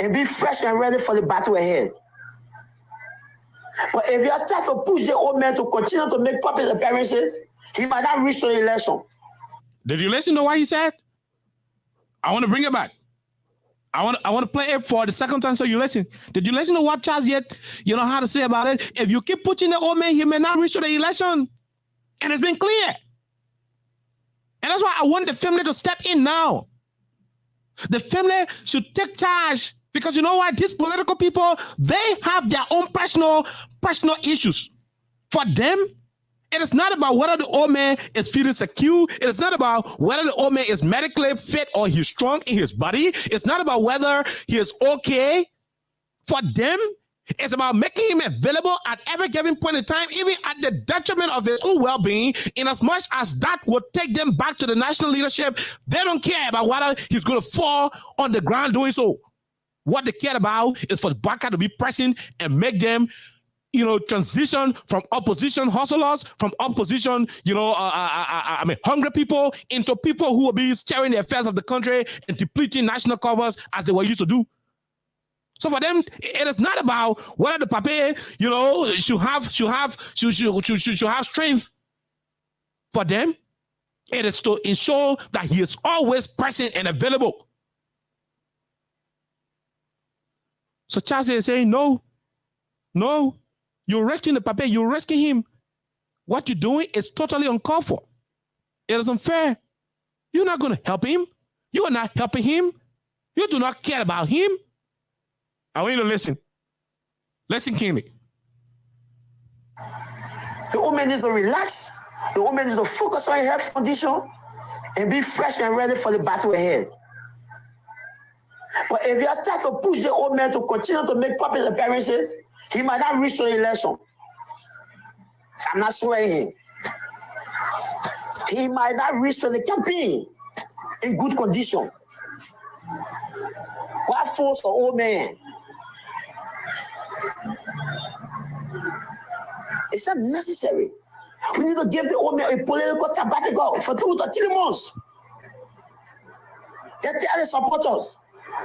and be fresh and ready for the battle ahead. But if you start to push the old man to continue to make public appearances, he might not reach the election. Did you listen to what he said? I want to bring it back. I want to play it for the second time so you listen. Did you listen to what Charles yet? You know how to say about it? If you keep pushing the old man, he may not reach the election. And it's been clear. And that's why I want the family to step in now. The family should take charge because you know what? These political people, they have their own personal issues. For them, it is not about whether the old man is feeling secure. It is not about whether the old man is medically fit or he's strong in his body. It's not about whether he is okay. For them, it's about making him available at every given point in time, even at the detriment of his own well-being, in as much as that would take them back to the national leadership. They don't care about whether he's going to fall on the ground doing so. What they care about is for Bwaka to be present and make them transition from opposition hustlers, from opposition, hungry people into people who will be steering the affairs of the country and depleting national covers as they were used to do. So for them, it is not about whether the pape, should have strength. For them, it is to ensure that he is always present and available. So Charles is saying, no, you're rescuing the pape, you're rescuing him. What you're doing is totally uncalled for. It is unfair. You're not going to help him. You are not helping him. You do not care about him. I want you to listen. Listen keenly. The woman needs to relax. The woman needs to focus on her health condition and be fresh and ready for the battle ahead. But if you start to push the old man to continue to make public appearances, he might not reach the election. I'm not swearing him. He might not reach to the campaign in good condition. What force for old man? It's not necessary. We need to give the old man a political sabbatical for 2 to 3 months. They tell the supporters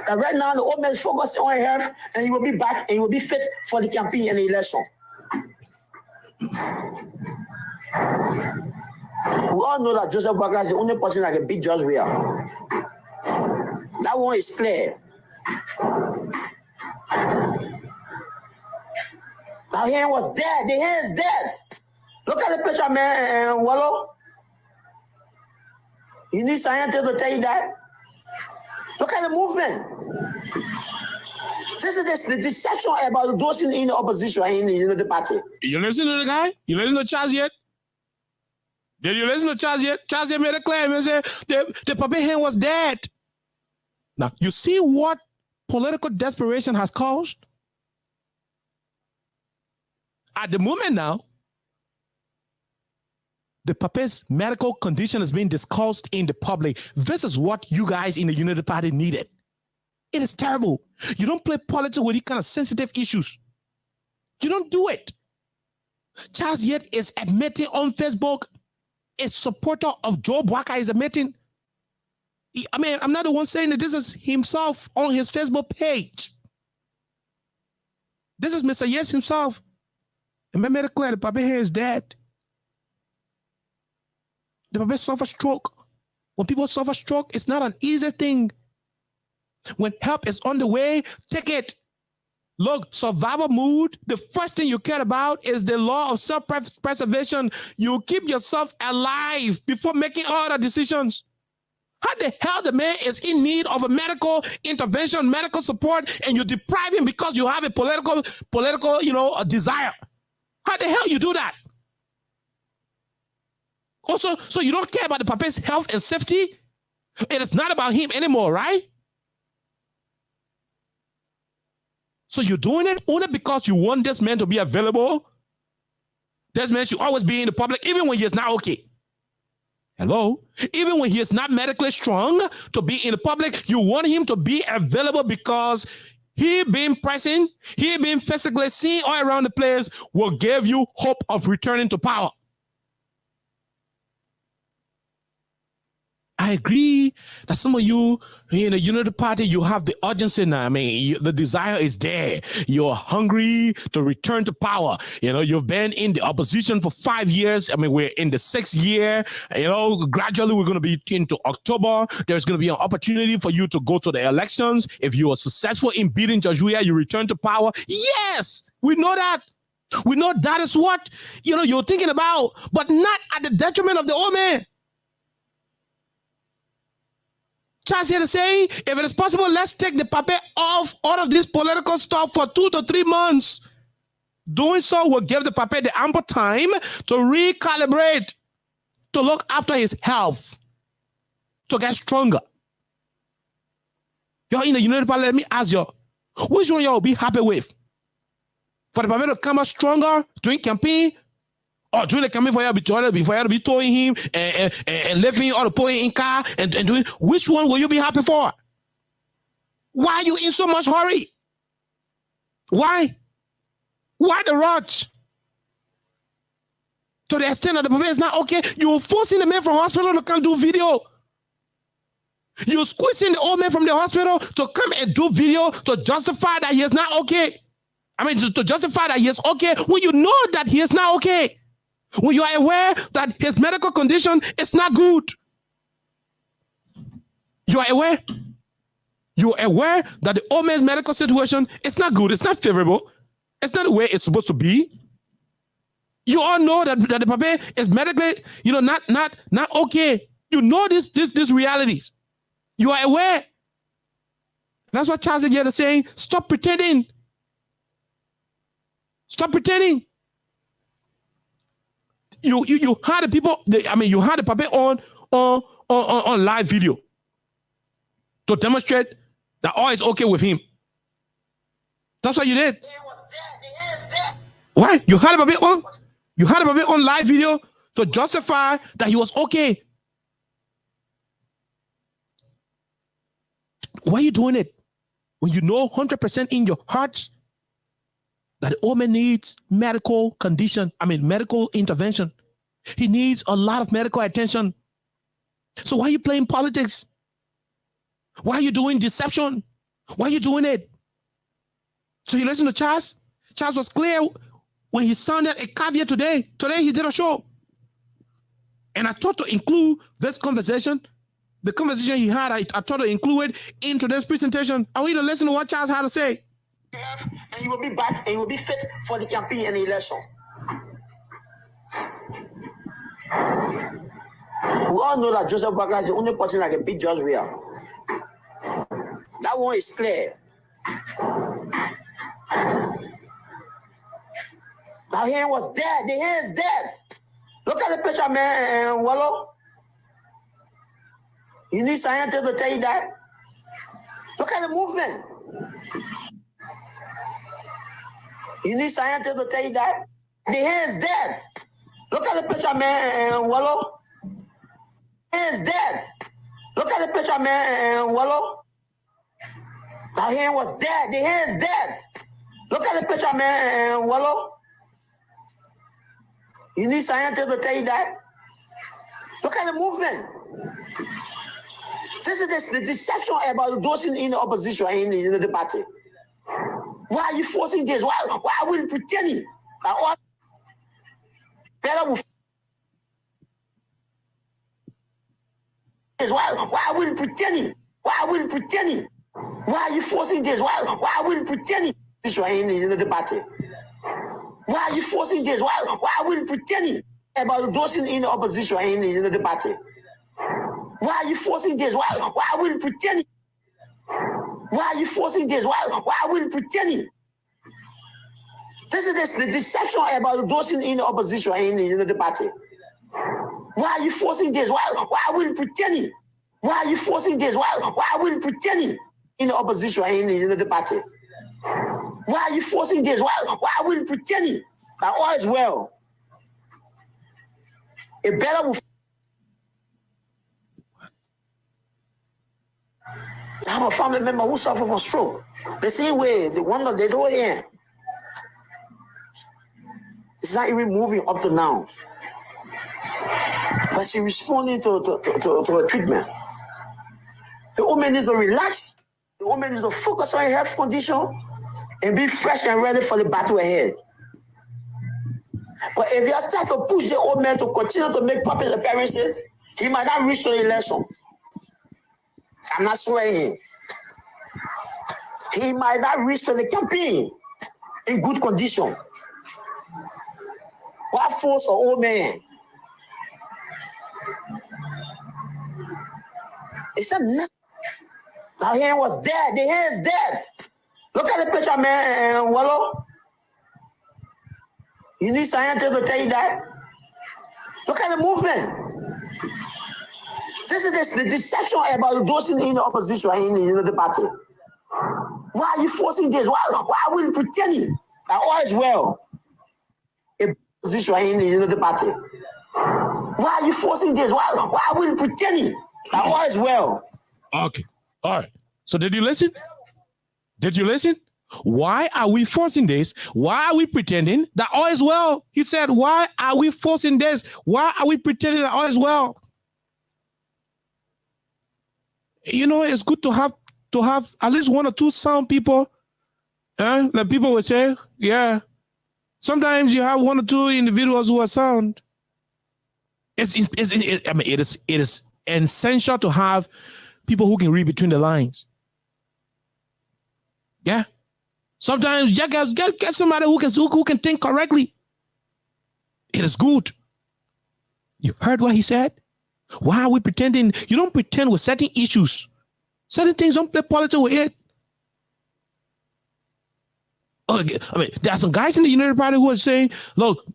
that right now the old man is focusing on health and he will be back and he will be fit for the campaign and the election. We all know that Joseph Bwaka is the only person that can beat George Weah. That one is clear. That hand was dead. The hand is dead. Look at the picture, man, Wallow. You need scientists to tell you that. Look at the movement. This is the deception about those in the opposition and in the party. You listen to the guy? You listen to Charles yet? Did you listen to Charles yet? Charles yet made a claim and said the pape hand was dead. Now, you see what political desperation has caused? At the moment now, the pape's medical condition is being discussed in the public. This is what you guys in the United Party needed. It is terrible. You don't play politics with these kind of sensitive issues. You don't do it. Charles Yet is admitting on Facebook, a supporter of Joe Bwaka is admitting. I'm not the one saying that. This is himself on his Facebook page. This is Mr. Yes himself. And I made it clear the pape here is dead. The pape suffer stroke. When people suffer stroke, it's not an easy thing. When help is on the way, take it. Look, survival mood, the first thing you care about is the law of self-preservation. You keep yourself alive before making other decisions. How the hell the man is in need of a medical intervention, medical support, and you deprive him because you have a political, a desire? How the hell you do that? Also, so you don't care about the pape's health and safety? It is not about him anymore, right? So you're doing it only because you want this man to be available? This man should always be in the public, even when he's not okay. Hello? Even when he is not medically strong to be in the public, you want him to be available because he being present, he being physically seen all around the place will give you hope of returning to power. I agree that some of you in the Unity Party, you have the urgency now. I mean, the desire is there. You're hungry to return to power. You know, you've been in the opposition for 5 years. I mean, we're in the 6th year. You know, gradually we're going to be into October. There's going to be an opportunity for you to go to the elections. If you are successful in beating George Weah, you return to power. Yes, we know that. We know that is what, you know, you're thinking about, but not at the detriment of the old man. Charles here to say, if it is possible, let's take the puppet off all of this political stuff for 2 to 3 months. Doing so will give the puppet the ample time to recalibrate, to look after his health, to get stronger. You're in the United Party, let me ask you, which one y'all will be happy with? For the puppet to come out stronger during campaign, or during the campaign for you to be towing him and lifting or pulling in car and doing, which one will you be happy for? Why are you in so much hurry? Why? Why the rush? To the extent that the puppet is not okay, you're forcing the man from hospital to come do video. You're squeezing the old man from the hospital to come and do video to justify that he is not okay. I mean, to justify that he is okay when you know that he is not okay. When you are aware that his medical condition is not good. You are aware. You are aware that the old man's medical situation is not good. It's not favorable. It's not the way it's supposed to be. You all know that the papa is medically, you know, not okay. You know this realities. You are aware. That's what Charles again is saying. Stop pretending. Stop pretending. You had the people. You had the puppet on live video to demonstrate that all is okay with him. That's what you did. Why? You had the puppet on. You had the puppet on live video to justify that he was okay. Why are you doing it when you know 100% in your heart that the old man needs medical intervention? He needs a lot of medical attention. So why are you playing politics? Why are you doing deception? Why are you doing it? So you listen to Charles? Charles was clear when he sounded a caveat today. Today he did a show. And I thought to include this conversation, the conversation he had, I thought to include it in today's presentation. I want you to listen to what Charles had to say. And you will be back and you will be fit for the campaign and the election. We all know that Joseph Boakai is the only person that can beat George Weah. That one is clear. That hand was dead. The hand is dead. Look at the picture, man, Wallow. You need scientists to tell you that. Look at the movement. You need scientists to tell you that. The hand is dead. Look at the picture, man, Wallow. The hand is dead. Look at the picture, man, Wallow. That hand was dead. The hand is dead. Look at the picture, man, Wallow. You need scientists to tell you that. Look at the movement. This is the deception about those in the opposition and in the party. Why are you forcing this? Why are we pretending? Why are we pretending? Why are we pretending? Why are you forcing this? Why are we pretending? In the party. Why are you forcing this? Why are we pretending about those in the opposition and in the party? Why are you forcing this? Why are we pretending? Why are you forcing this? Why are we pretending? This is the deception about those in the opposition and in the party. Why are you forcing this? Why are we pretending? Why are you forcing this? Why are we pretending in the opposition and in the party? Why are you forcing this? Why are we pretending that all is well? A better will I have a family member who suffered from stroke. The same way, the one that they do here. It's not even moving up to now. But she's responding to a treatment. The woman needs to relax. The woman needs to focus on her health condition and be fresh and ready for the battle ahead. But if you start to push the old man to continue to make public appearances, he might not reach to the election. I'm not swearing. He might not reach to the campaign in good condition. What force an old man? It's a nut. The hand was dead. The hand is dead. Look at the picture, man, Wallow. You need scientists to tell you that. Look at the movement. This is the deception about those in the opposition and in the party. Why are you forcing this? Why are we pretending that all is well? In opposition and in the party. Why are you forcing this? Why are we pretending that all is well? Okay. All right. So did you listen? Did you listen? Why are we forcing this? Why are we pretending that all is well? He said, why are we forcing this? Why are we pretending that all is well? You know, it's good to have at least one or two sound people. That people would say, yeah. Sometimes you have one or two individuals who are sound. It is essential to have people who can read between the lines. Yeah. Sometimes you get somebody who can think correctly. It is good. You heard what he said? Why are we pretending? You don't pretend with certain issues. Certain things, don't play politics with it. Oh, I mean, there are some guys in the United Party who are saying, look,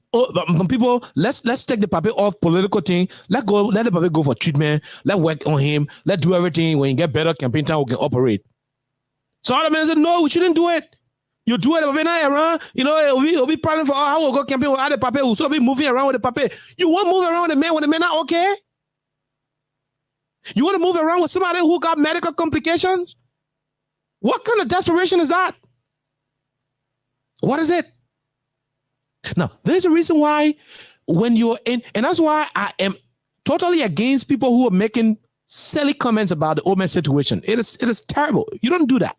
people, let's take the puppet off political thing. Let the puppet go for treatment. Let's work on him. Let's do everything. When you get better campaign time, we can operate. So all the men said, no, we shouldn't do it. You do it, but not around. You know, it'll be problem for how we'll go campaign with other puppet. We'll still be moving around with the puppet. You won't move around with the man when the man not okay? You want to move around with somebody who got medical complications? What kind of desperation is that? What is it? Now, there's a reason why when you're in, and that's why I am totally against people who are making silly comments about the old man situation. It is terrible. You don't do that.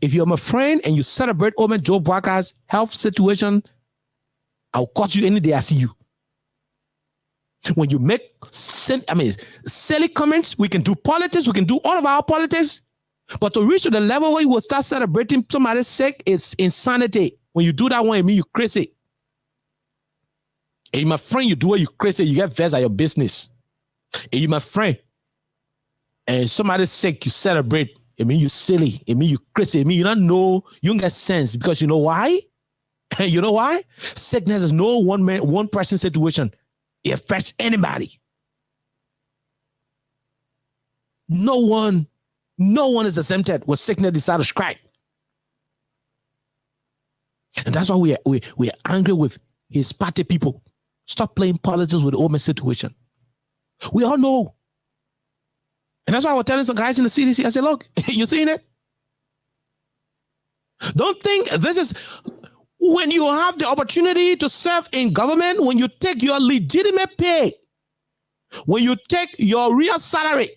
If you're my friend and you celebrate old man Joe Boakar's health situation, I'll cost you any day I see you. When you make silly comments, we can do politics, we can do all of our politics, but to reach to the level where you will start celebrating somebody's sick is insanity. When you do that one, it means you crazy. And you, my friend, you do it, you crazy, you get vexed at your business. And you, my friend, and somebody's sick, you celebrate, it means you silly, it means you crazy, it means you don't know, you don't get sense, because you know why? You know why? Sickness is no one person situation. It affects anybody. No one is exempted when sickness decides to strike. And that's why we are angry with his party people. Stop playing politics with the old man situation. We all know. And that's why I was telling some guys in the CDC, I said, look, you seeing it? Don't think this is when you have the opportunity to serve in government, when you take your legitimate pay, when you take your real salary,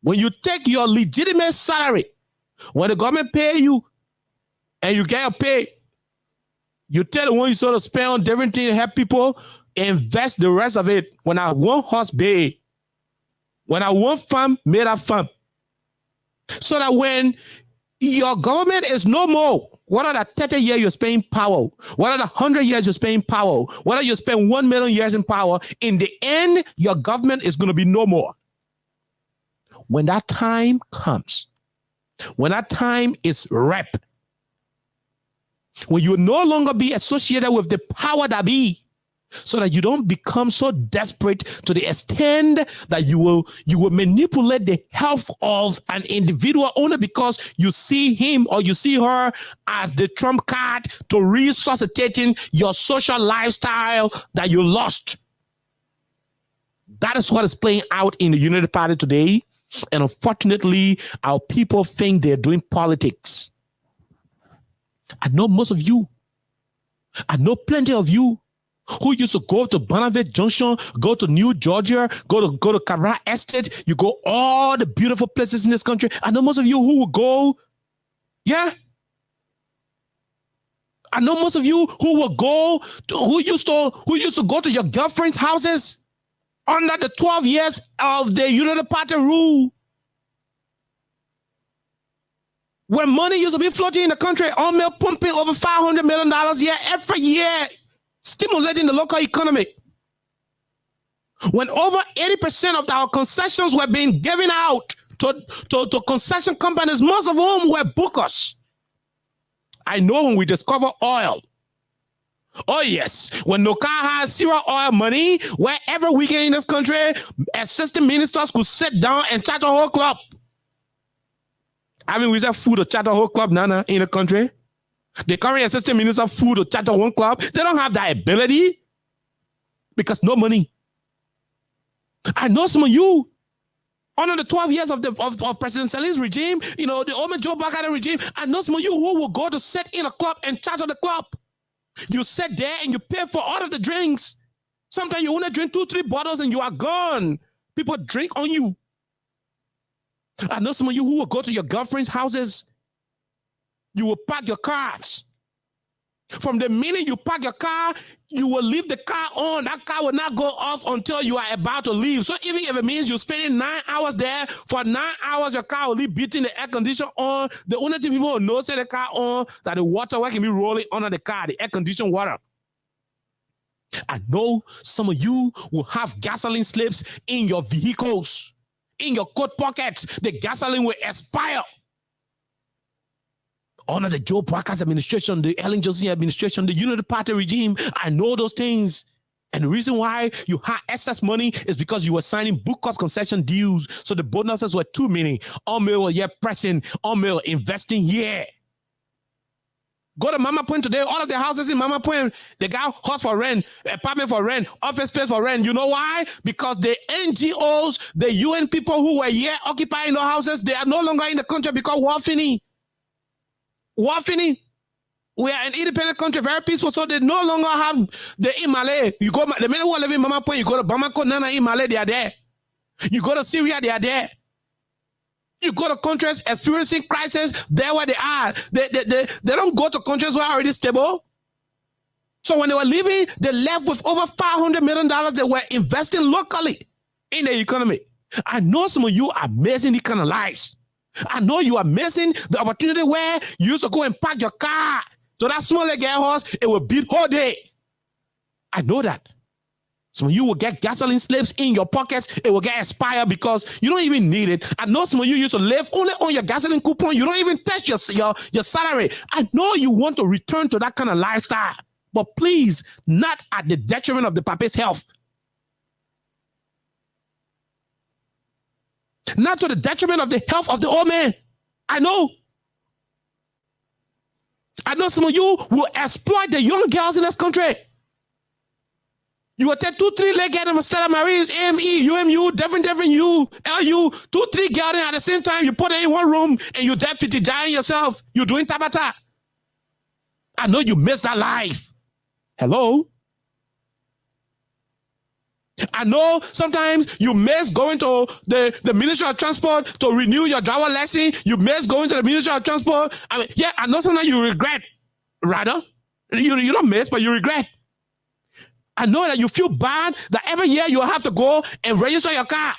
when you take your legitimate salary, when the government pay you and you get your pay, you tell the one you sort of spend on different things to help people, invest the rest of it. When I want horse bay, when I want farm, made a farm. So that when your government is no more, what are the 30 years you're spending power? What are the 100 years you're spending power? What are you spend 1 million years in power? In the end, your government is going to be no more. When that time comes, when that time is ripe, when you no longer be associated with the power that be, so that you don't become so desperate to the extent that you will manipulate the health of an individual only because you see him or you see her as the trump card to resuscitating your social lifestyle that you lost. That is what is playing out in the United Party today. And unfortunately, our people think they're doing politics. I know most of you. I know plenty of you who used to go to Bonavent Junction, go to New Georgia, go to Cabral Estate. You go all the beautiful places in this country. I know most of you who will go. Yeah. I know most of you who will go to, who used to go to your girlfriend's houses under the 12 years of the Unity Party rule. When money used to be floating in the country, all mill pumping over $500 million a year every year, stimulating the local economy. When over 80% of our concessions were being given out to concession companies, most of whom were bookers. I know when we discover oil. Oh, yes. When Noka has zero oil money, where every weekend in this country, assistant ministers could sit down and chat a whole club. I mean, we have food to chat a whole club, Nana, in the country. The current assistant minister food to chat a one club. They don't have that ability because no money. I know some of you, under the 12 years of President Salih's regime, you know, the Omen Joe Biden regime, I know some of you who will go to sit in a club and chat at the club. You sit there and you pay for all of the drinks. Sometimes you only drink 2-3 bottles and you are gone. People drink on you. I know some of you who will go to your girlfriend's houses. You will park your cars. From the minute you park your car, you will leave the car on. That car will not go off until you are about to leave. So even if it means you're spending 9 hours there, for 9 hours your car will leave beating the air conditioner on. The only thing people will know say the car on, that the water can be rolling under the car, the air conditioned water. I know some of you will have gasoline slips in your vehicles, in your coat pockets. The gasoline will expire. Under the Joe Prakas administration, the Ellen Johnson administration, the Unity Party regime, I know those things. And the reason why you had excess money is because you were signing book cost concession deals. So the bonuses were too many. All mill were pressing, all mill investing here. Go to Mama Point today, all of the houses in Mama Point, they got house for rent, apartment for rent, office space for rent. You know why? Because the NGOs, the UN people who were here occupying the houses, they are no longer in the country because war finished. War finished. We are an independent country, very peaceful, so they no longer have the Imale. You go, the men who are living in Mama Point, you go to Bamako, Nana, Imale, they are there. You go to Syria, they are there. You go to countries experiencing crisis, there where they are. They don't go to countries where are already stable. So when they were leaving, they left with over $500 million they were investing locally in the economy. I know some of you are amazing these kind of lives. I know you are missing the opportunity where you used to go and park your car to that small girl house, it will beat whole day. I know that. Some of you will get gasoline slips in your pockets, it will get expired because you don't even need it. I know some of you used to live only on your gasoline coupon, you don't even touch your salary. I know you want to return to that kind of lifestyle, but please, not at the detriment of the papa's health. Not to the detriment of the health of the old man. I know some of you will exploit the young girls in this country. You will take 2-3 leg at them, Stella Marie's, AME, UMU, different U, LU, 2-3 girls at the same time. You put them in one room and you deputy giant yourself. You're doing tabata. I know you missed that life. Hello? I know sometimes you miss going to the Ministry of Transport to renew your driver license. You miss going to the Ministry of Transport. I mean, yeah, I know sometimes you regret, rather. You don't miss, but you regret. I know that you feel bad that every year you have to go and register your car.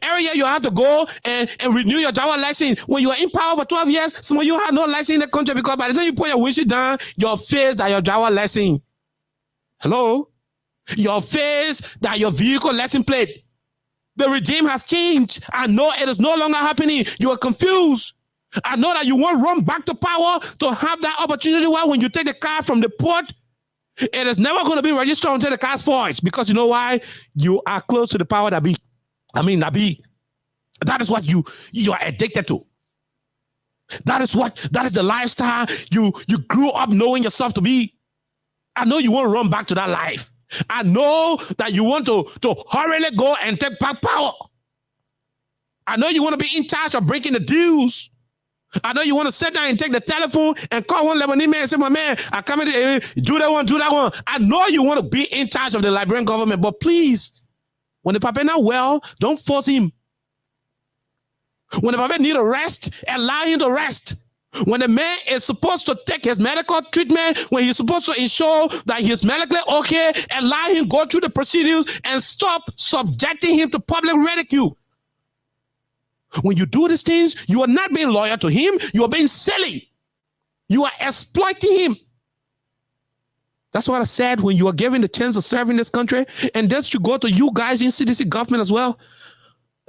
Every year you have to go and renew your driver license. When you are in power for 12 years, some of you have no license in the country because by the time you put your windshield down, your face that your driver license. Hello? Your face that your vehicle license plate. The regime has changed. I know it is no longer happening. You are confused. I know that you won't run back to power to have that opportunity where when you take the car from the port, it is never going to be registered until the car spoils. Because you know why? You are close to the power that be. Nabi. That is what you are addicted to. That is the lifestyle you grew up knowing yourself to be. I know you won't run back to that life. I know that you want to hurriedly go and take back power. I know you want to be in charge of breaking the deals. I know you want to sit down and take the telephone and call one Lebanese man and say, my man, I come in to do that one, do that one. I know you want to be in charge of the Liberian government, but please, when the papa not well, don't force him. When the papa need a rest, allow him to rest. When the man is supposed to take his medical treatment, when he's supposed to ensure that he's medically okay, allow him go through the procedures and stop subjecting him to public ridicule. When you do these things, you are not being loyal to him. You are being silly. You are exploiting him. That's what I said when you are given the chance of serving this country. And this should go to you guys in CDC government as well.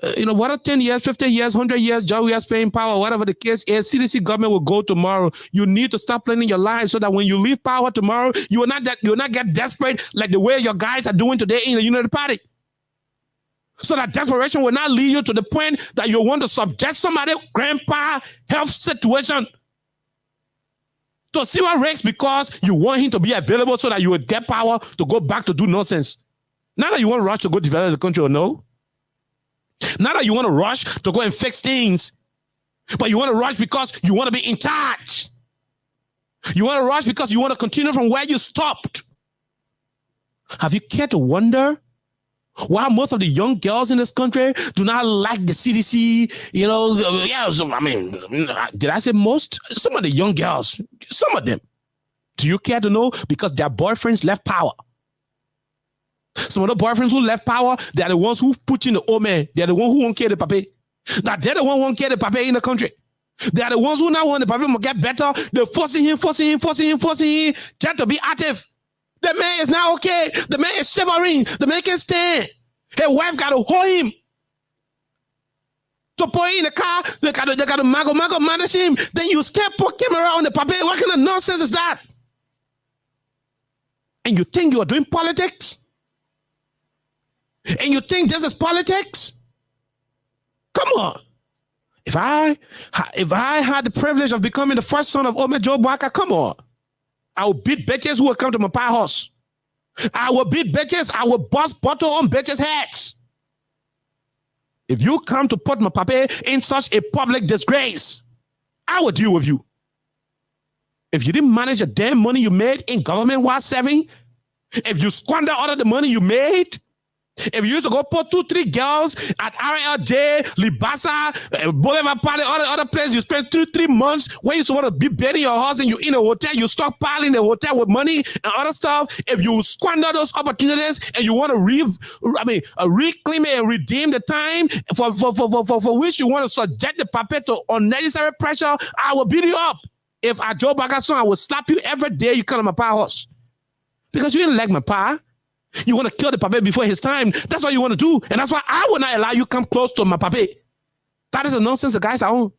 What are 10 years, 50 years, 100 years, Joe, we are paying power, whatever the case is, CDC government will go tomorrow. You need to stop planning your life so that when you leave power tomorrow, you will not get desperate like the way your guys are doing today in the United Party. So that desperation will not lead you to the point that you want to subject somebody's grandpa health situation to civil rights because you want him to be available so that you will get power to go back to do nonsense. Not that you want to rush to go develop the country or no. Not that you want to rush to go and fix things, but you want to rush because you want to be in charge. You want to rush because you want to continue from where you stopped. Have you cared to wonder why most of the young girls in this country do not like the CDC? Did I say most? Some of the young girls, some of them. Do you care to know? Because their boyfriends left power. Some of the boyfriends who left power, they're the ones who put in the old man. They're the ones who won't care the papa. That they're the one who won't care the papa in the country. They're the ones who now want the papa to get better. They're forcing him just to be active. The man is not okay. The man is shivering. The man can stand. His wife got to hold him. To put in the car, they got to mago manage him. Then you still put camera on the papa. What kind of nonsense is that? And you think you are doing politics? And you think this is politics? Come on. If I had the privilege of becoming the first son of Ome Joe Baka, come on. I will beat bitches who will come to my pie house. I will beat bitches. I will bust bottle on bitches' heads. If you come to put my papa in such a public disgrace, I will deal with you. If you didn't manage the damn money you made in government while serving, if you squander all of the money you made, if you used to go put 2-3 girls at RLJ, Libasa, Boulevard Party, all the other places, you spend 2-3 months when you want to be building your house and you in a hotel, you stockpiling the hotel with money and other stuff. If you squander those opportunities and you want to reclaim it and redeem the time for which you want to subject the puppet to unnecessary pressure, I will beat you up. If I Joe Bagason, I will slap you every day you come to my house. Because you didn't like my pa. You want to kill the papa before his time. That's what you want to do. And that's why I will not allow you come close to my papa. That is the nonsense the guys are on.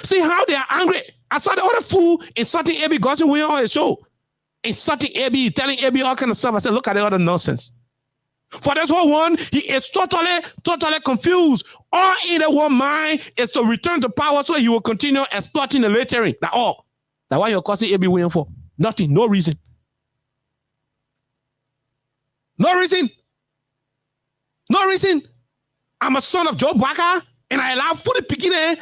See how they are angry. I saw the other fool insulting AB Goshen when on his show. Insulting AB, telling AB all kind of stuff. I said, look at the other nonsense. For this whole one, he is totally confused. All in the one mind is to return to power so he will continue exploiting the littering. That's all. That's why you're causing AB winning for. Nothing, no reason. No reason. No reason. I'm a son of Joe Baka, and I allow Fudi Pikine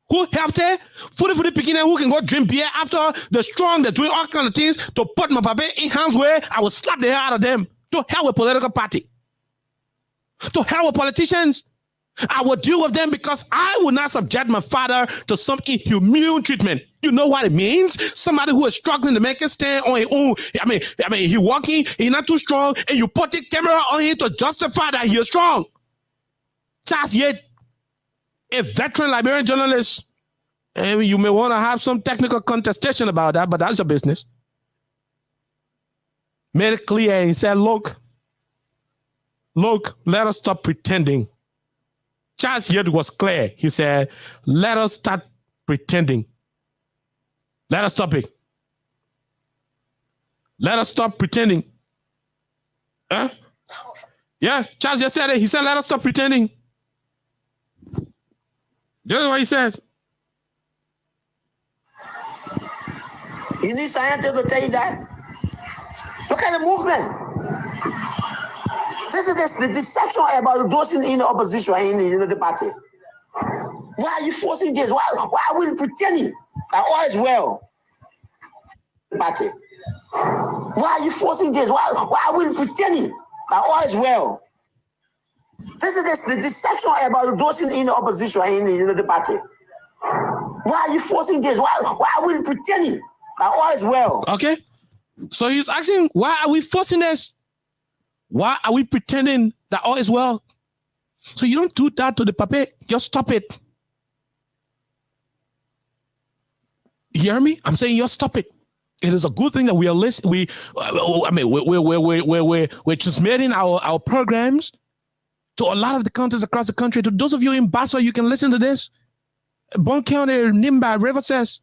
who healthy, Fudi Pikine who can go drink beer after the strong, they're doing all kinds of things to put my papa in harm's way. I will slap the hell out of them. To hell with political party. To hell with politicians. I will deal with them because I will not subject my father to some inhumane treatment. You know what it means? Somebody who is struggling to make a stand on his own. I mean, he walking, he's not too strong, and you put the camera on him to justify that he is strong. Just yet, a veteran Liberian journalist, and you may want to have some technical contestation about that, but that's your business. Made it clear and said, look, let us stop pretending. Charles Yed was clear. He said, let us start pretending. Let us stop it. Let us stop pretending. Huh? Yeah, Charles just said it. He said, let us stop pretending. That's what he said. You need scientists to tell you that. Look at the movement. This is the deception about those in the opposition and in the party. Why are you forcing this? Why are we pretending that all is well? Party. Why are you forcing this? Why are we pretending that all is well? This is the deception about those in the opposition and in the party. Why are you forcing this? Why are we pretending that all is well? Okay. So he's asking, why are we forcing this? Why are we pretending that all is well? So you don't do that to the puppet. Just stop it. You hear me? I'm saying just stop it. It is a good thing that we are listening. We're transmitting our programs to a lot of the countries across the country. To those of you in Basso, you can listen to this. Bon County, Nimba, River says,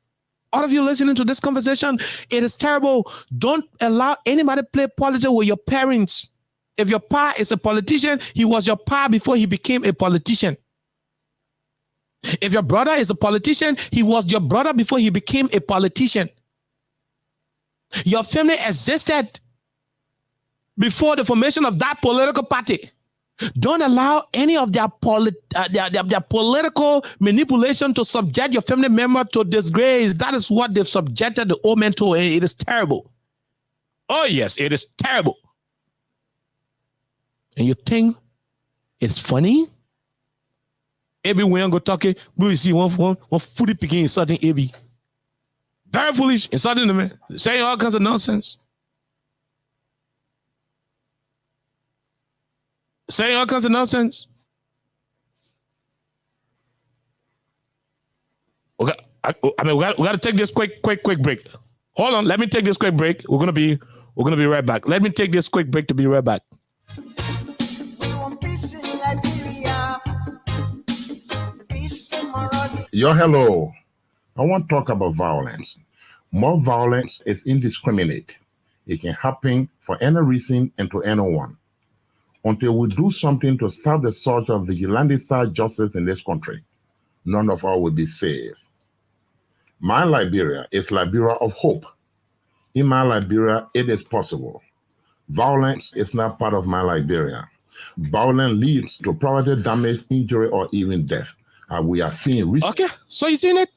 all of you listening to this conversation, it is terrible. Don't allow anybody to play politics with your parents. If your pa is a politician, he was your pa before he became a politician. If your brother is a politician, he was your brother before he became a politician. Your family existed before the formation of that political party. Don't allow any of their political manipulation to subject your family member to disgrace. That is what they've subjected the old man to, and it is terrible. Oh yes, it is terrible. And you think it's funny? Abi when go talking, you see one fully picking insulting Abi. Very foolish, insulting the man, saying all kinds of nonsense. Saying all kinds of nonsense. We got to take this quick break. Hold on, let me take this quick break. We're gonna be right back. Let me take this quick break to be right back. Hello. I want to talk about violence. More violence is indiscriminate. It can happen for any reason and to anyone. Until we do something to stop the surge of vigilante-side justice in this country, none of us will be safe. My Liberia is Liberia of hope. In my Liberia, it is possible. Violence is not part of my Liberia. Violence leads to property damage, injury, or even death. And we are seeing... Okay, so you seen it?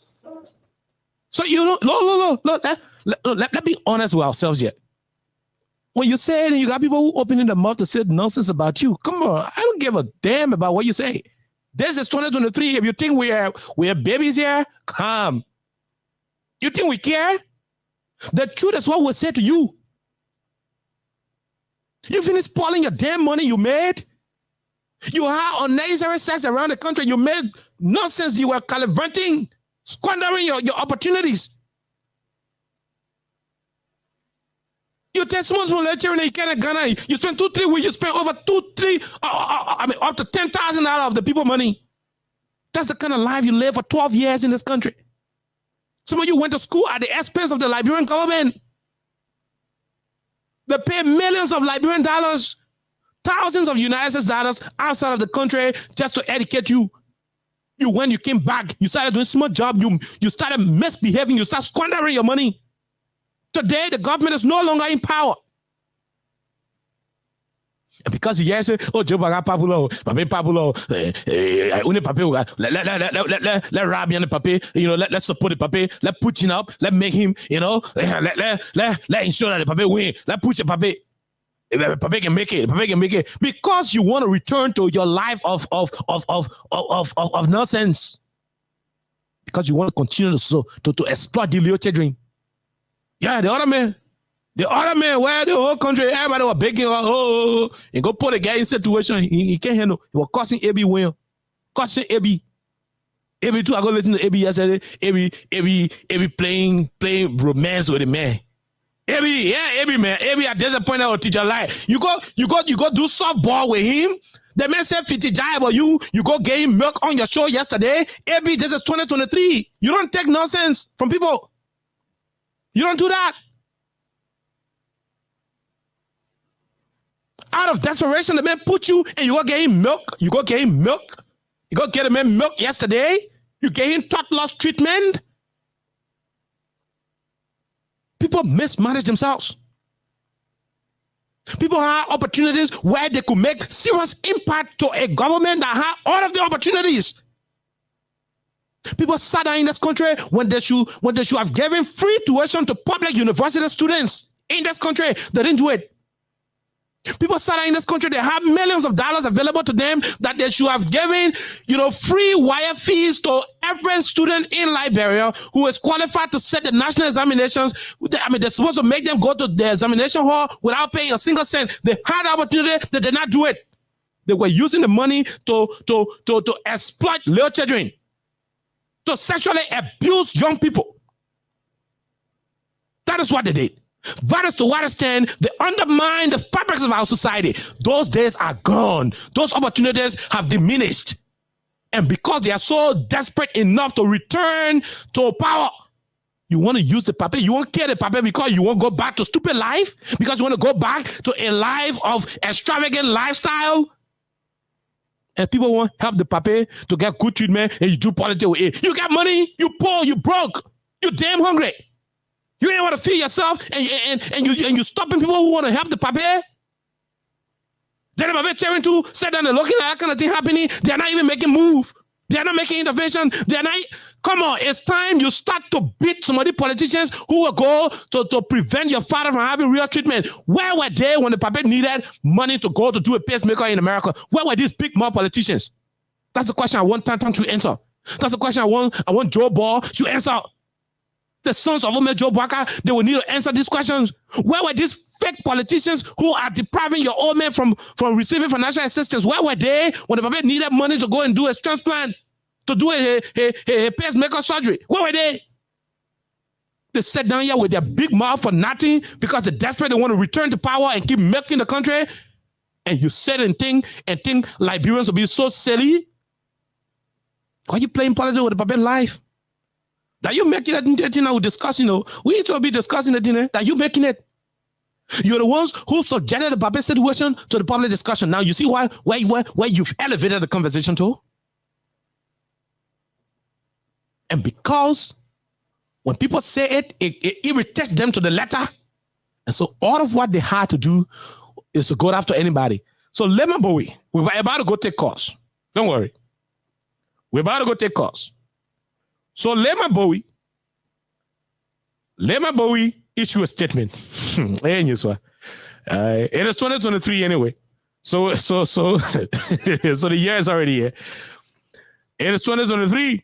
So you know, look, let me be honest with ourselves yet. When you say it and you got people who opening their mouth to say nonsense about you, come on, I don't give a damn about what you say. This is 2023. If you think we are babies here, come. You think we care? The truth is what we say to you. You finished spoiling your damn money you made. You had unnecessary sex around the country. You made nonsense. You were calibrating, squandering your opportunities. You take someone from lecturing in Ghana. You spend 2-3 weeks. You spend over up to $10,000 of the people money. That's the kind of life you live for 12 years in this country. Some of you went to school at the expense of the Liberian government. They pay millions of Liberian dollars, thousands of United States dollars outside of the country just to educate you. When you came back, you started doing small job. You started misbehaving. You started squandering your money. Today, the government is no longer in power. And because you say, oh, Joe Baga Papulo, Pape Papulo, Uni Pape, let Rabbi and the Pape, let's support the Pape, let Putin up, let make him, let ensure that the Pape win, let Putin Pape. Pape can make it. Pape can make it because you want to return to your life of nonsense. Because you want to continue to exploit the little children. Yeah, the other man, where the whole country, everybody was begging, and go put a guy in situation he can't handle. He was cussing Abi win, cussing Abi. Abi too. I go listen to Abi yesterday. Abi playing romance with a man. Abi man. Abi, I disappointed our teacher life. You go do softball with him. The man said 50 jive, but you go get him milk on your show yesterday. Abi, this is 2023. You don't take nonsense from people. You don't do that. Out of desperation, the man put you and you go get him milk. You go get him milk. You go get a man milk yesterday. You gave him thought-loss treatment. People mismanage themselves. People have opportunities where they could make serious impact to a government that have all of the opportunities. People sat down in this country when they should have given free tuition to public university students in this country. They didn't do it. People sat down in this country, they have millions of dollars available to them that they should have given, free wire fees to every student in Liberia who is qualified to set the national examinations. They're supposed to make them go to the examination hall without paying a single cent. They had the opportunity, they did not do it. They were using the money to exploit little children, to sexually abuse young people. That is what they did. That is to what extent they undermine the fabrics of our society. Those days are gone. Those opportunities have diminished. And because they are so desperate enough to return to power, you want to use the paper, you won't care the paper because you won't go back to stupid life, because you want to go back to a life of extravagant lifestyle. And people won't help the paper to get good treatment, and you do politics with it. You got money, you poor, you broke, you damn hungry. You ain't want to feed yourself, and you stopping people who want to help the paper. Then the paper cheering too, sit down and looking at that kind of thing happening. They're not even making move. They're not making intervention. They're not. Come on, it's time you start to beat some of the politicians who will go to prevent your father from having real treatment. Where were they when the paper needed money to go to do a pacemaker in America? Where were these big mouth politicians? That's the question I want Tantan to answer. That's the question I want Joe Ball to answer. The sons of Ome Joe Baka, they will need to answer these questions. Where were these fake politicians who are depriving your old man from receiving financial assistance? Where were they when the paper needed money to go and do a transplant, to do a pacemaker surgery? Where were they? They sat down here with their big mouth for nothing because they're desperate. They want to return to power and keep milking the country. And you sit and think Liberians will be so silly. Why are you playing politics with the paper life? That you making that thing we're discussing, we need to be discussing the thing that you making it. You're the ones who subjected the Babe situation to the public discussion. Now you see where you've elevated the conversation to. And because when people say it irritates them to the letter. And so all of what they had to do is to go after anybody. So Lemon Bowie, we're about to go take course. Don't worry. We're about to go take course. So Lemon Bowie issue a statement. It is 2023 anyway. So so the year is already here. It is 2023.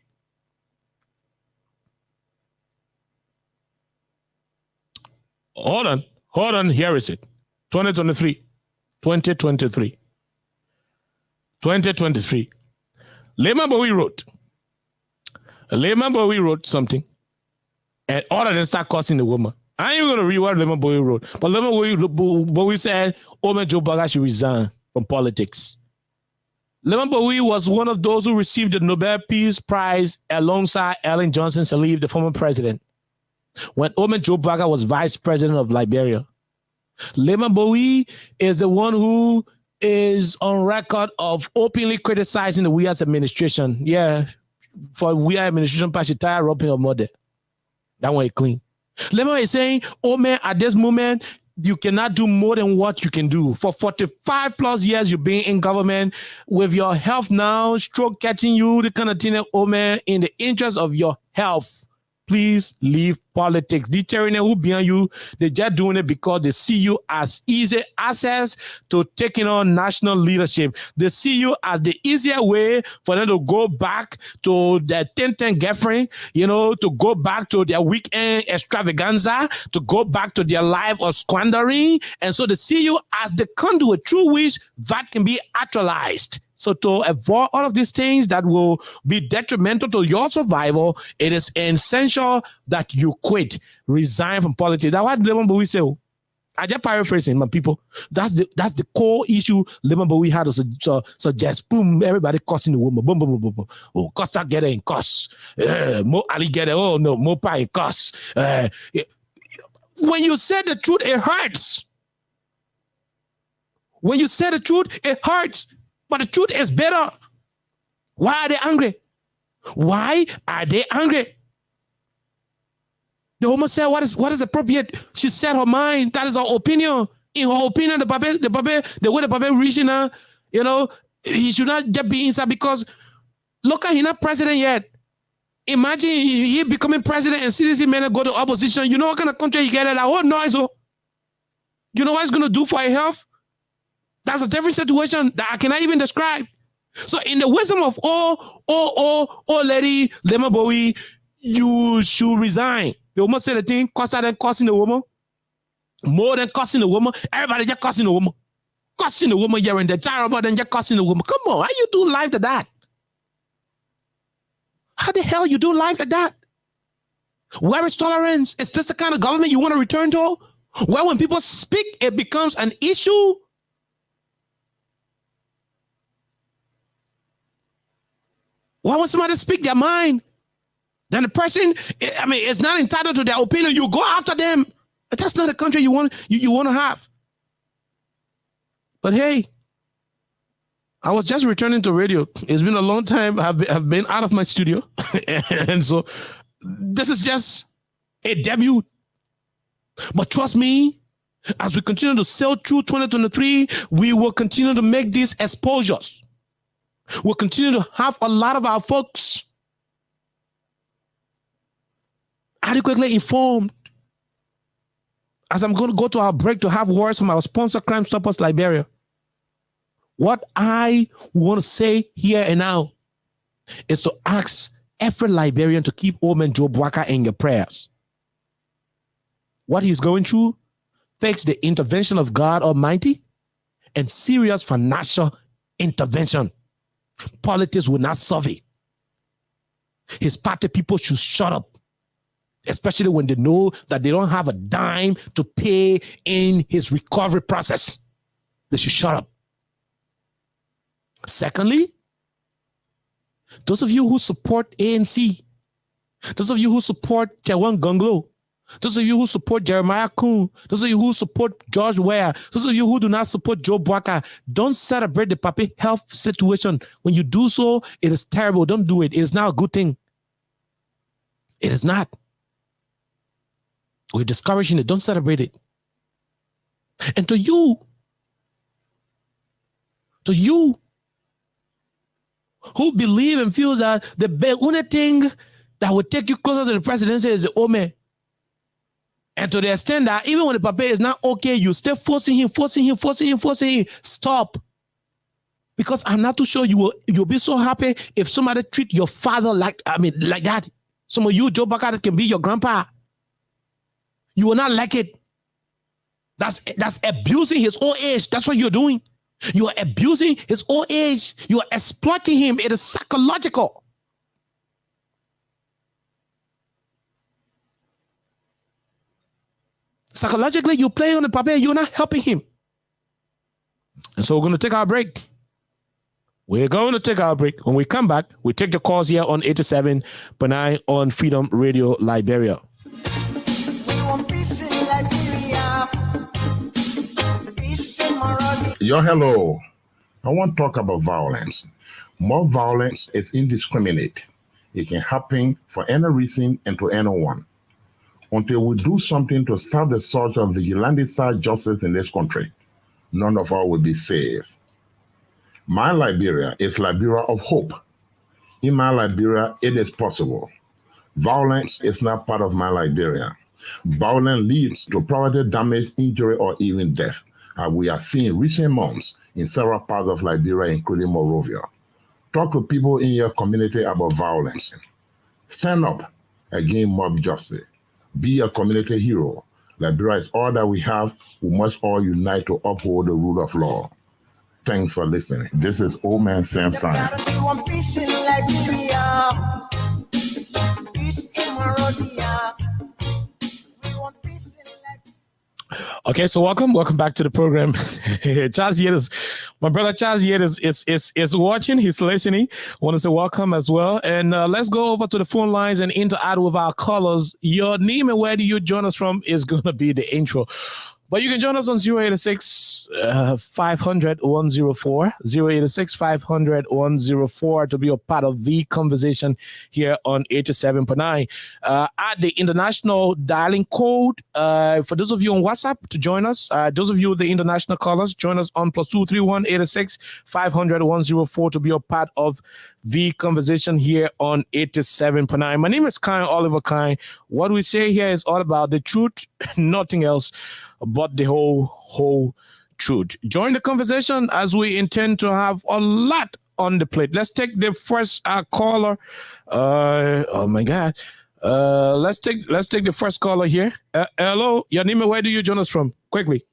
Hold on. Here is it. 2023. Lemon Bowie wrote something, and all of them start cursing the woman. I ain't even going to read what Lemon Bowie wrote, but Lemon Bowie said Ome Joe Baka should resign from politics. Lemon Bowie was one of those who received the Nobel Peace Prize alongside Ellen Johnson Sirleaf, the former president, when Ome Joe Baka was vice president of Liberia. Lemon Bowie is the one who is on record of openly criticizing the WIA's administration. Yeah. For WIA administration, Pashitaya robbing your mother. That one is clean. Lemon is saying, man, at this moment, you cannot do more than what you can do. For 45 plus years, you've been in government with your health now, stroke catching you, the kind of thing, man, in the interest of your health, please leave politics. The tyranny who behind you, they're just doing it because they see you as easy access to taking on national leadership. They see you as the easier way for them to go back to their 10-10 girlfriend, to go back to their weekend extravaganza, to go back to their life of squandering. And so they see you as the conduit through which that can be actualized. So to avoid all of these things that will be detrimental to your survival, it is essential that you quit, resign from politics. That's what Lemon Bowie said. I just paraphrasing, my people. That's the core issue Lemon Bowie had to suggest. Boom, everybody cussing the woman. Boom, boom, boom, boom, boom. Oh, Costa get it in cuss. Mo Ali get it. Oh no, Mo Pa in cuss. When you say the truth, it hurts. When you say the truth, it hurts. But the truth is better. Why are they angry? Why are they angry? The woman said, what is appropriate? She said her mind. That is her opinion. In her opinion, the way the Pape reaching her, you know, he should not just be inside because look at he's not president yet. Imagine he becoming president and CDC men go to opposition. You know what kind of country he get at that whole noise? Oh? You know what it's gonna do for your health? That's a different situation that I cannot even describe. So in the wisdom of lady Lemon Bowie, you should resign. The woman said the thing, cost than costing the woman. More than costing the woman. Everybody just costing the woman. Costing the woman here and there. Terrible than just costing the woman. Come on, how you do life like that? How the hell you do life like that? Where is tolerance? Is this the kind of government you want to return to? Where when people speak, it becomes an issue? Why when somebody speak their mind? Then the person, I mean, is not entitled to their opinion. You go after them. That's not a country you want to have. But hey, I was just returning to radio. It's been a long time. I've been out of my studio. And so this is just a debut. But trust me, as we continue to sail through 2023, we will continue to make these exposures. We'll continue to have a lot of our folks adequately informed. As I'm going to go to our break to have words from our sponsor, Crime Stoppers Liberia. What I want to say here and now is to ask every Liberian to keep old man Joe Boakai in your prayers. What he's going through takes the intervention of God Almighty and serious financial intervention. Politics will not solve it. His party people should shut up, especially when they know that they don't have a dime to pay in his recovery process. They should shut up. Secondly, those of you who support ANC, those of you who support Chawan Gonglo, those of you who support Jeremiah Kuhn, those of you who support George Ware, those of you who do not support Joe Boakai, don't celebrate the Papi health situation. When you do so, it is terrible. Don't do it. It is not a good thing. It is not. We're discouraging it. Don't celebrate it. And to you who believe and feel that the only thing that will take you closer to the presidency is the Ome. And to the extent that even when the Pape is not okay, you still forcing him. Stop. Because I'm not too sure you'll be so happy if somebody treat your father like that. Some of you, Joe Boakai, can be your grandpa. You will not like it. That's abusing his old age. That's what you're doing. You are abusing his old age. You are exploiting him. It is psychological. Psychologically, you play on the Pape, you're not helping him. And so we're going to take our break. We're going to take our break. When we come back, we take the calls here on 87.9 on Freedom Radio Liberia. We want peace in Liberia. Peace in Monrovia. Yo, hello. I want to talk about violence. More violence is indiscriminate. It can happen for any reason and to anyone. Until we do something to stop the surge of vigilante-style justice in this country, none of us will be safe. My Liberia is Liberia of hope. In my Liberia, it is possible. Violence is not part of my Liberia. Violence leads to property damage, injury, or even death, as we are seeing in recent months in several parts of Liberia, including Monrovia. Talk to people in your community about violence. Stand up against mob justice. Be a community hero. Liberia is all that we have. We must all unite to uphold the rule of law. Thanks for listening. This is Old Man Sam Simon. We want peace in Liberia. Peace in Monrovia. We want peace in Liberia. Okay, so welcome back to the program. Charles Yetis, my brother Charles Yetis is watching. He's listening. I want to say welcome as well. And let's go over to the phone lines and interact with our callers. Your name and where do you join us from is going to be the intro. But you can join us on 086 500 104, 086 500 104 to be a part of the conversation here on 87.9. At the international dialing code, for those of you on WhatsApp to join us, those of you, the international callers, join us on +231 86 500 104 to be a part of the conversation here on 87.9. My name is Kyle Oliver Kine. What we say here is all about the truth, nothing else but the whole truth. Join the conversation as we intend to have a lot on the plate. Let's take the first caller. Oh my God. Let's take the first caller here. Hello, your name and where do you join us from? Quickly.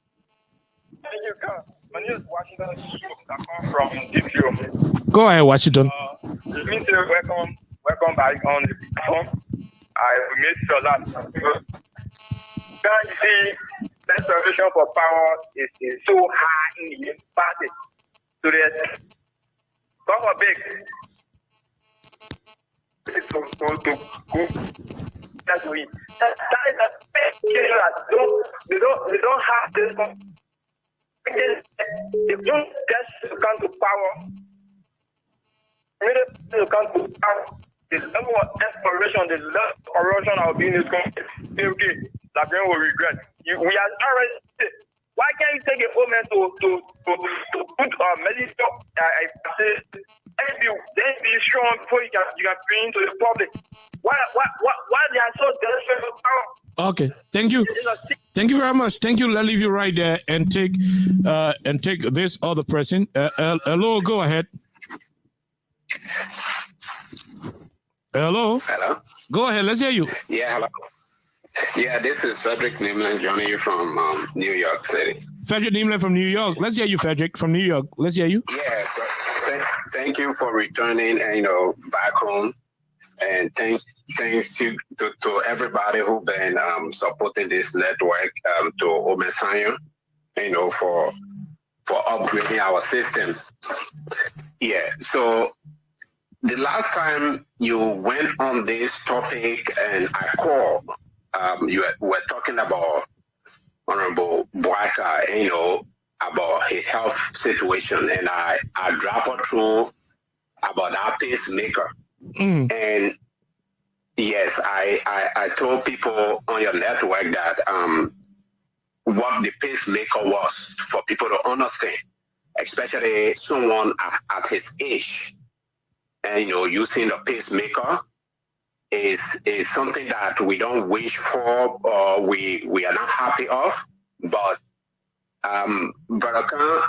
Thank you, Carl. My name is Washington. I come from DPO. Go ahead, Washington. It means welcome back on the platform. I made sure that you see the reservation for power is so high in the party. So there's come a big to go. That's we. That is a big they don't have this. They don't just come to power. When they come to power, the level of exploration, the level of corruption of being in this country, okay, that then will regret. We are already. Why can't you take a moment to put medical then be strong before you can bring to the public? Why they are so desperate for power? Okay, thank you. Thank you very much. Thank you. I'll leave you right there and take this other person. Hello, go ahead. Hello. Hello. Go ahead. Let's hear you. Yeah, hello. Yeah, this is Frederick Nimland joining you from New York City. Frederick Nimland from New York. Let's hear you, Frederick, from New York. Let's hear you. Yeah, thank you for returning, back home, and thanks to everybody who's been supporting this network, to Omesanya, for upgrading our system. Yeah, so the last time you went on this topic and I called, you were talking about Honorable Boaka, about his health situation, and I drafted through about our pacemaker. And yes, I told people on your network that what the pacemaker was for people to understand, especially someone at his age. And using the pacemaker is something that we don't wish for or we are not happy of. But Brother Khan,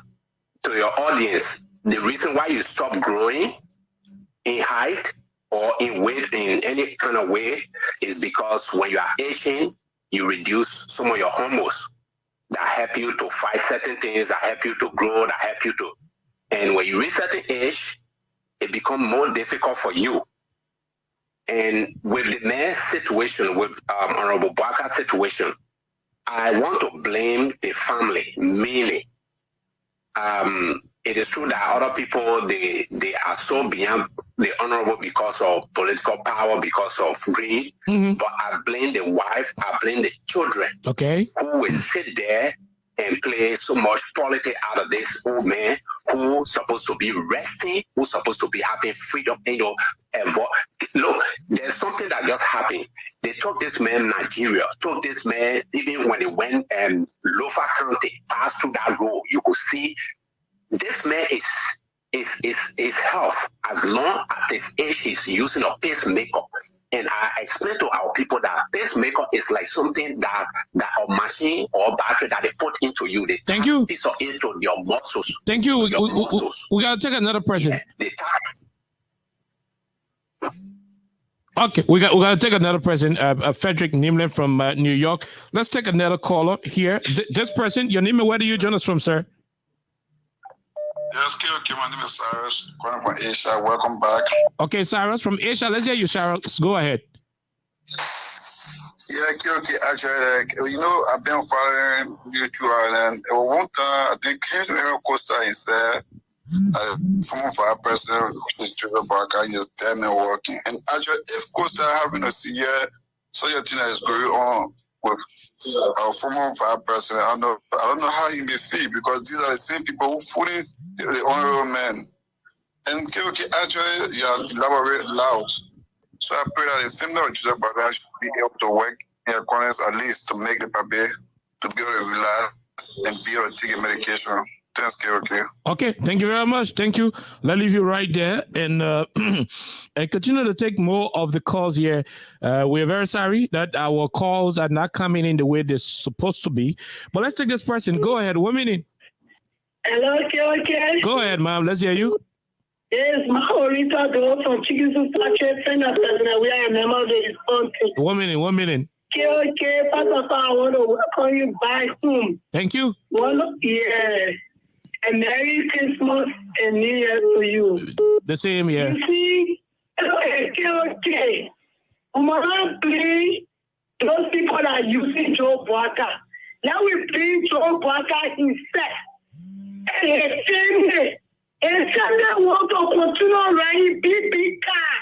to your audience, the reason why you stop growing in height or in weight in any kind of way is because when you are aging, you reduce some of your hormones that help you to fight certain things, that help you to grow, that help you to. And when you reach certain age, it becomes more difficult for you. And with the mayor's situation, with Honorable Boaka's situation, I want to blame the family, mainly. It is true that other people, they are so beyond the honorable because of political power, because of greed. But I blame the wife, I blame the children, who will sit there and play so much politics out of this old man who's supposed to be resting, who's supposed to be having freedom. Look, there's something that just happened. They took this man Nigeria, took this man, even when they went and Lofa County, passed through that road, you could see this man is health. As long at his age, he's using a pacemaker. And I explained to our people that pacemaker is like something that a machine or battery that they put into you. They Thank you. Piece of into your muscles. Thank you. We gotta take another person. Okay, we gotta take another person. Frederick Nimland from New York. Let's take another caller here. This person, your name and where do you join us from, sir? Yes, okay. My name is Cyrus, calling from Asia. Welcome back. Okay, Cyrus from Asia. Let's hear you, Cyrus. Go ahead. Yeah, okay. Actually, I've been following you too, and one time I think Henry Costa said, former vice president is Joseph Barker, and he's dead and working. And actually, if Costa having a severe such a thing that is going on, with our former vice president. I don't know how he may feel, because these are the same people who fully the honorable man. And KOK, actually, you are elaborate loud. So I pray that the similar Joseph Baga should be able to work in accordance at least to make the paper to be able to relax and be able to take a medication. Thanks, KOK. Okay, thank you very much. Thank you. Let's leave you right there and and continue to take more of the calls here. We're very sorry that our calls are not coming in the way they're supposed to be. But let's take this person. Go ahead. 1 minute. Hello, KOK. Go ahead, ma'am. Let's hear you. Yes, my Orita Go from Chicken Sachet, Senate President. We are a member of the country. 1 minute. 1 minute. KOK, first of all, I want to welcome you back home. Thank you. And Merry Christmas and New Year to you. The same, yeah. You see, KOK, we must play those people that are using Joe Boaka. Now we play Joe Boaka himself. And Sunday want to continue riding big car.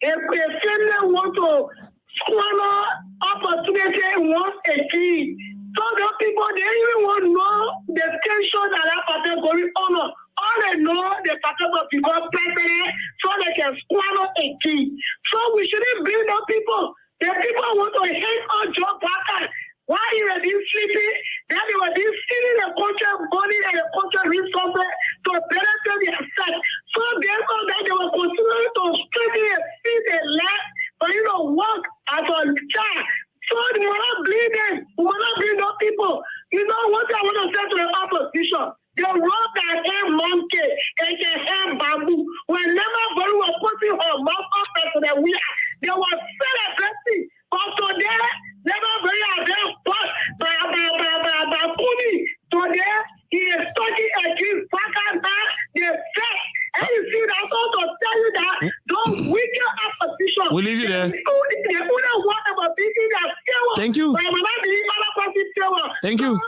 If Sunday want to squander opportunity once again. So those people, they even want to know the tension that party going on. All they know, the party will become president so they can squander again. So we shouldn't bring those people. The people want to hate on Joe Parker. Why he was being sleeping? Then they were being stealing the country money and the country resources to benefit themselves. So therefore, that they were continuing to straighten and feed their left, but work as a child. So we will not bleed them. We will not bleed those people. You know what I want to say to the opposition? They rob their hair monkey and their hair bamboo. Whenever Bolu was putting her mouth up to the wheel, they were celebrating. But today, never very against by Kuni. Today, he is talking against Pakistan, the fact. And you see, that's also tell you that those wicked opposition. We'll leave you there. Thank you. Thank you.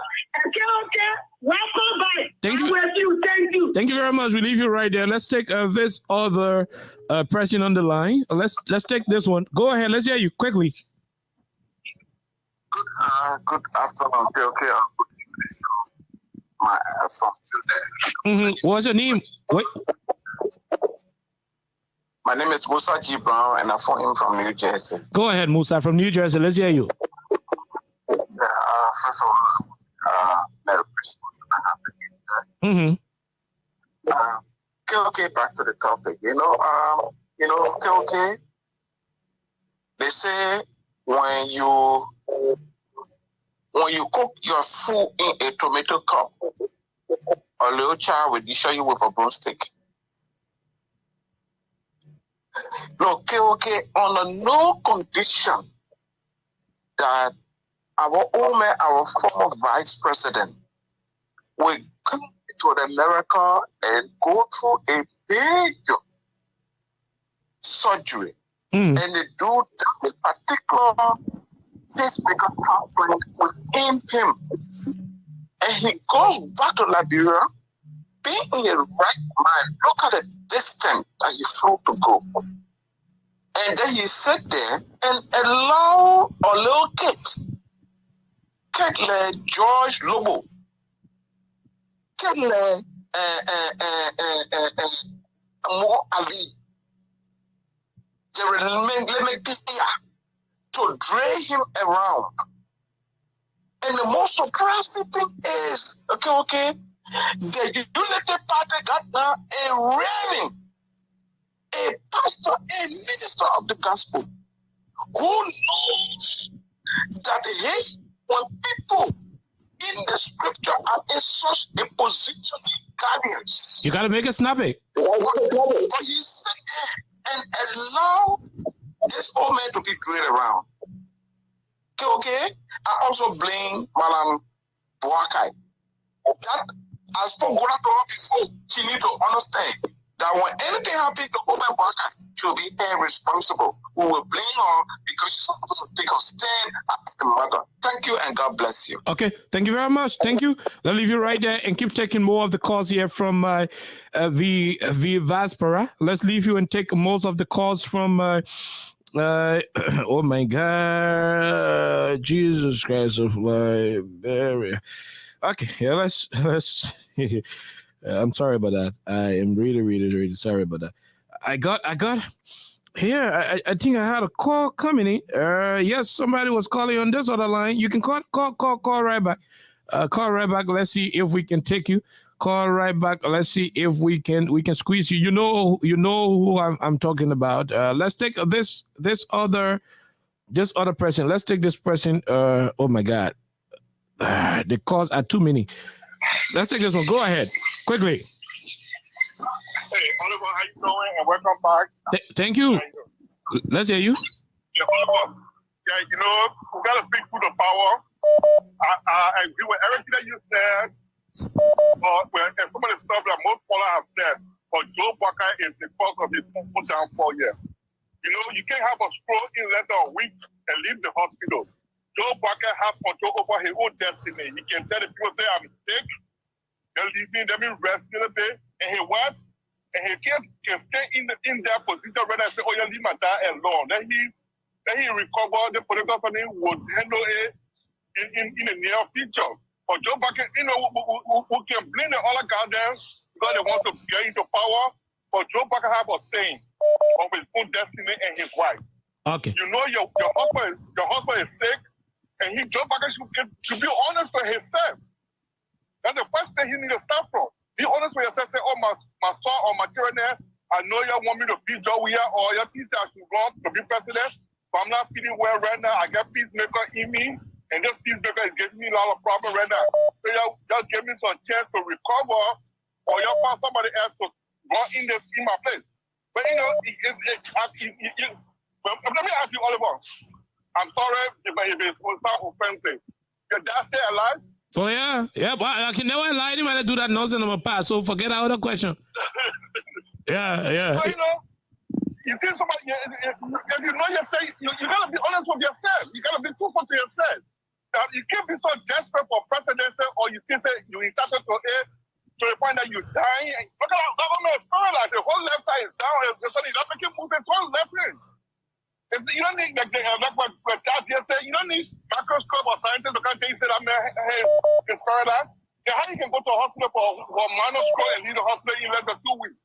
Welcome back. Thank you. Thank you. Thank you very much. We leave you right there. Let's take this other person on the line. Let's take this one. Go ahead. Let's hear you quickly. Good afternoon, KOK. My from today. What's your name? Wait. My name is Musa G. Brown, and I'm from New Jersey. Go ahead, Musa, from New Jersey. Let's hear you. First of all, Merry Christmas. KOK, back to the topic. KOK, they say when you cook your food in a tomato cup, a little child will show you with a broomstick. Look, KOK, on no condition that our former vice president will come to America and go through a major surgery and they do that particular pacemaker transplant within him. And he goes back to Liberia, being in a right mind. Look at the distance that he flew to go. And then he sat there and allowed a little kid like George Lobo, kid like Mo Ali, to drag him around. And the most surprising thing is, the Unity Party got now a reigning, a pastor, a minister of the gospel, who knows that when people in the scripture are in such a position of guardians, you got to make it snappy. But he sat there and allow this old man to be dragged around. Okay? I also blame Madam Boakai. That, as for Gola to her before, she need to understand that when anything happens to Woman Boakai, she'll be irresponsible. We will blame her because she's supposed to take a stand as a mother. Thank you and God bless you. Okay, thank you very much. Thank you. I'll leave you right there and keep taking more of the calls here from the Vaspera. Let's leave you and take most of the calls from Oh my God, Jesus Christ of Liberia. Okay, yeah, let's. I'm sorry about that. I am really sorry about that. I got here. I think I had a call coming in. Yes, somebody was calling on this other line. You can call right back. Call right back. Let's see if we can take you. Call right back. Let's see if we can squeeze you. You know who I'm talking about. Let's take this other person. Let's take this person. Oh my God, the calls are too many. Let's take this one. Go ahead quickly. Hey, Oliver, how you doing? And welcome back. Thank you. Let's hear you. Yeah, Oliver. Yeah, you know, we gotta speak through the power. I agree with everything that you said. And some of the stuff that most people have said, but Joe Walker is the cause of his own downfall here. You know, you can't have a scroll-in letter a week and leave the hospital. Joe Walker has control over his own destiny. He can tell the people, say, I'm sick, they're leaving, let me rest a little bit, and he what? And he can stay in that position rather than say, oh, you leave my dad alone. Then he recover, the political company would handle it in the near future. For Joe Biden, you know, who can blame the other guys because they want to get into power. But Joe Biden have a saying of his own destiny and his wife. Okay. You know your husband is sick, and Joe Biden should be honest with himself. That's the first thing he need to start from. Be honest with yourself. Say, oh, my son or my children there, I know you want me to be Joe here, or your piece I should run to be president, but I'm not feeling well right now. I got peacemaker in me. And this peacemaker is giving me a lot of problems right now. So y'all just give me some chance to recover, or y'all find somebody else to run in my place. But you know, let me ask you, Oliver. I'm sorry if it will sound offensive. Your dad stay alive? Oh yeah. But I can never lie to him and do that nonsense on my past. So forget that other question. Yeah. So, you know, you see somebody. If you know yourself, you gotta be honest with yourself. You gotta be truthful to yourself. You can't be so desperate for presidency, or you think that you entitled to it to the point that you're dying. Look at our government is paralyzed. The whole left side is down. It's not making movement. It's all left wing. You don't need like what Charles here said. You don't need microscope or scientists to come tell you that hey, it's paralyzed. Then how you can go to a hospital for minor stroke and leave the hospital in less than 2 weeks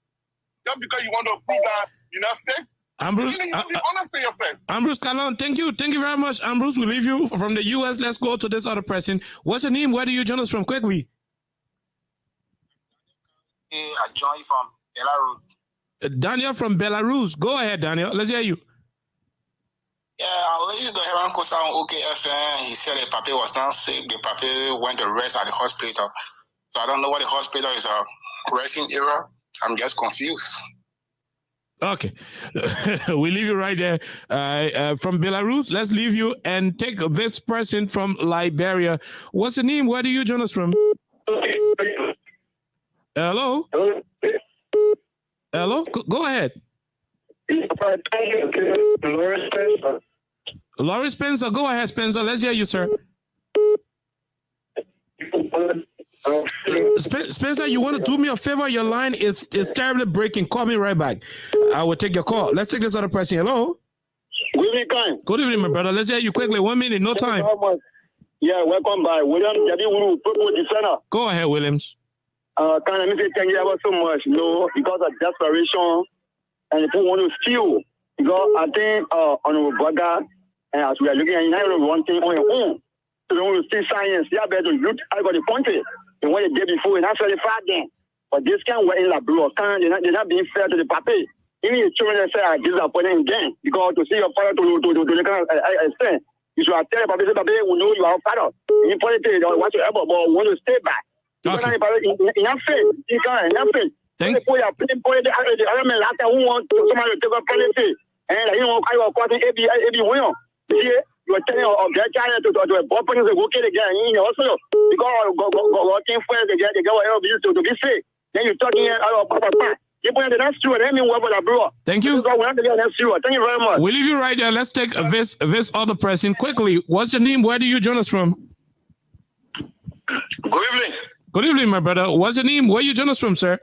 just because you want to prove that you're not sick? Ambrose, be honest to yourself. Ambrose Kalon, thank you very much. Ambrose, we leave you from the US. Let's go to this other person. What's your name? Where do you join us from quickly? I join from Belarus. Daniel from Belarus. Go ahead, Daniel. Let's hear you. Yeah, I listened to Heron Kosa on OKFM. He said the papi was not sick. The papi went to rest at the hospital. So I don't know what the hospital is a resting area. I'm just confused. Okay, we leave you right there. From Belarus, let's leave you and take this person from Liberia. What's the name? Where do you join us from? Hello? Hello? Go ahead. Laurie Spencer, go ahead, Spencer. Let's hear you, sir. Spencer, you want to do me a favor? Your line is terribly breaking. Call me right back. I will take your call. Let's take this other person. Hello? Good evening. Good evening, my brother. Let's hear you quickly. 1 minute, no time. Yeah, welcome by William Jadiwuru, Purple Defender. Go ahead, Williams. Can I say thank you ever so much? No, because of desperation and people want to steal. Because I think on our brother, and as we are looking at it, one thing on your own. So they want to see science. They are better to look at the country. And what they did before, and that's very far then. But this can't work in the blue. They're not being fair to the papi. Even your children say, I disappointed again. Because to see your father to the kind of extent, you should tell the papi, papi, we know you are a father. In politics, or whatsoever, but want to stay back. Okay. Enough faith. You can't, enough faith. Thank you. The element after who want somebody to take up politics. And you know, I was quoting AB William. See, you are telling of their child to a property to go kill again. You also, because go working for the guy, they go over to be safe. Then you're talking about Papa. You put the next two and then what about bro? Thank you. Thank you very much. We'll leave you right there. Let's take this other person quickly. What's your name? Where do you join us from? Good evening. Good evening, my brother. What's your name? Where you join us from, sir?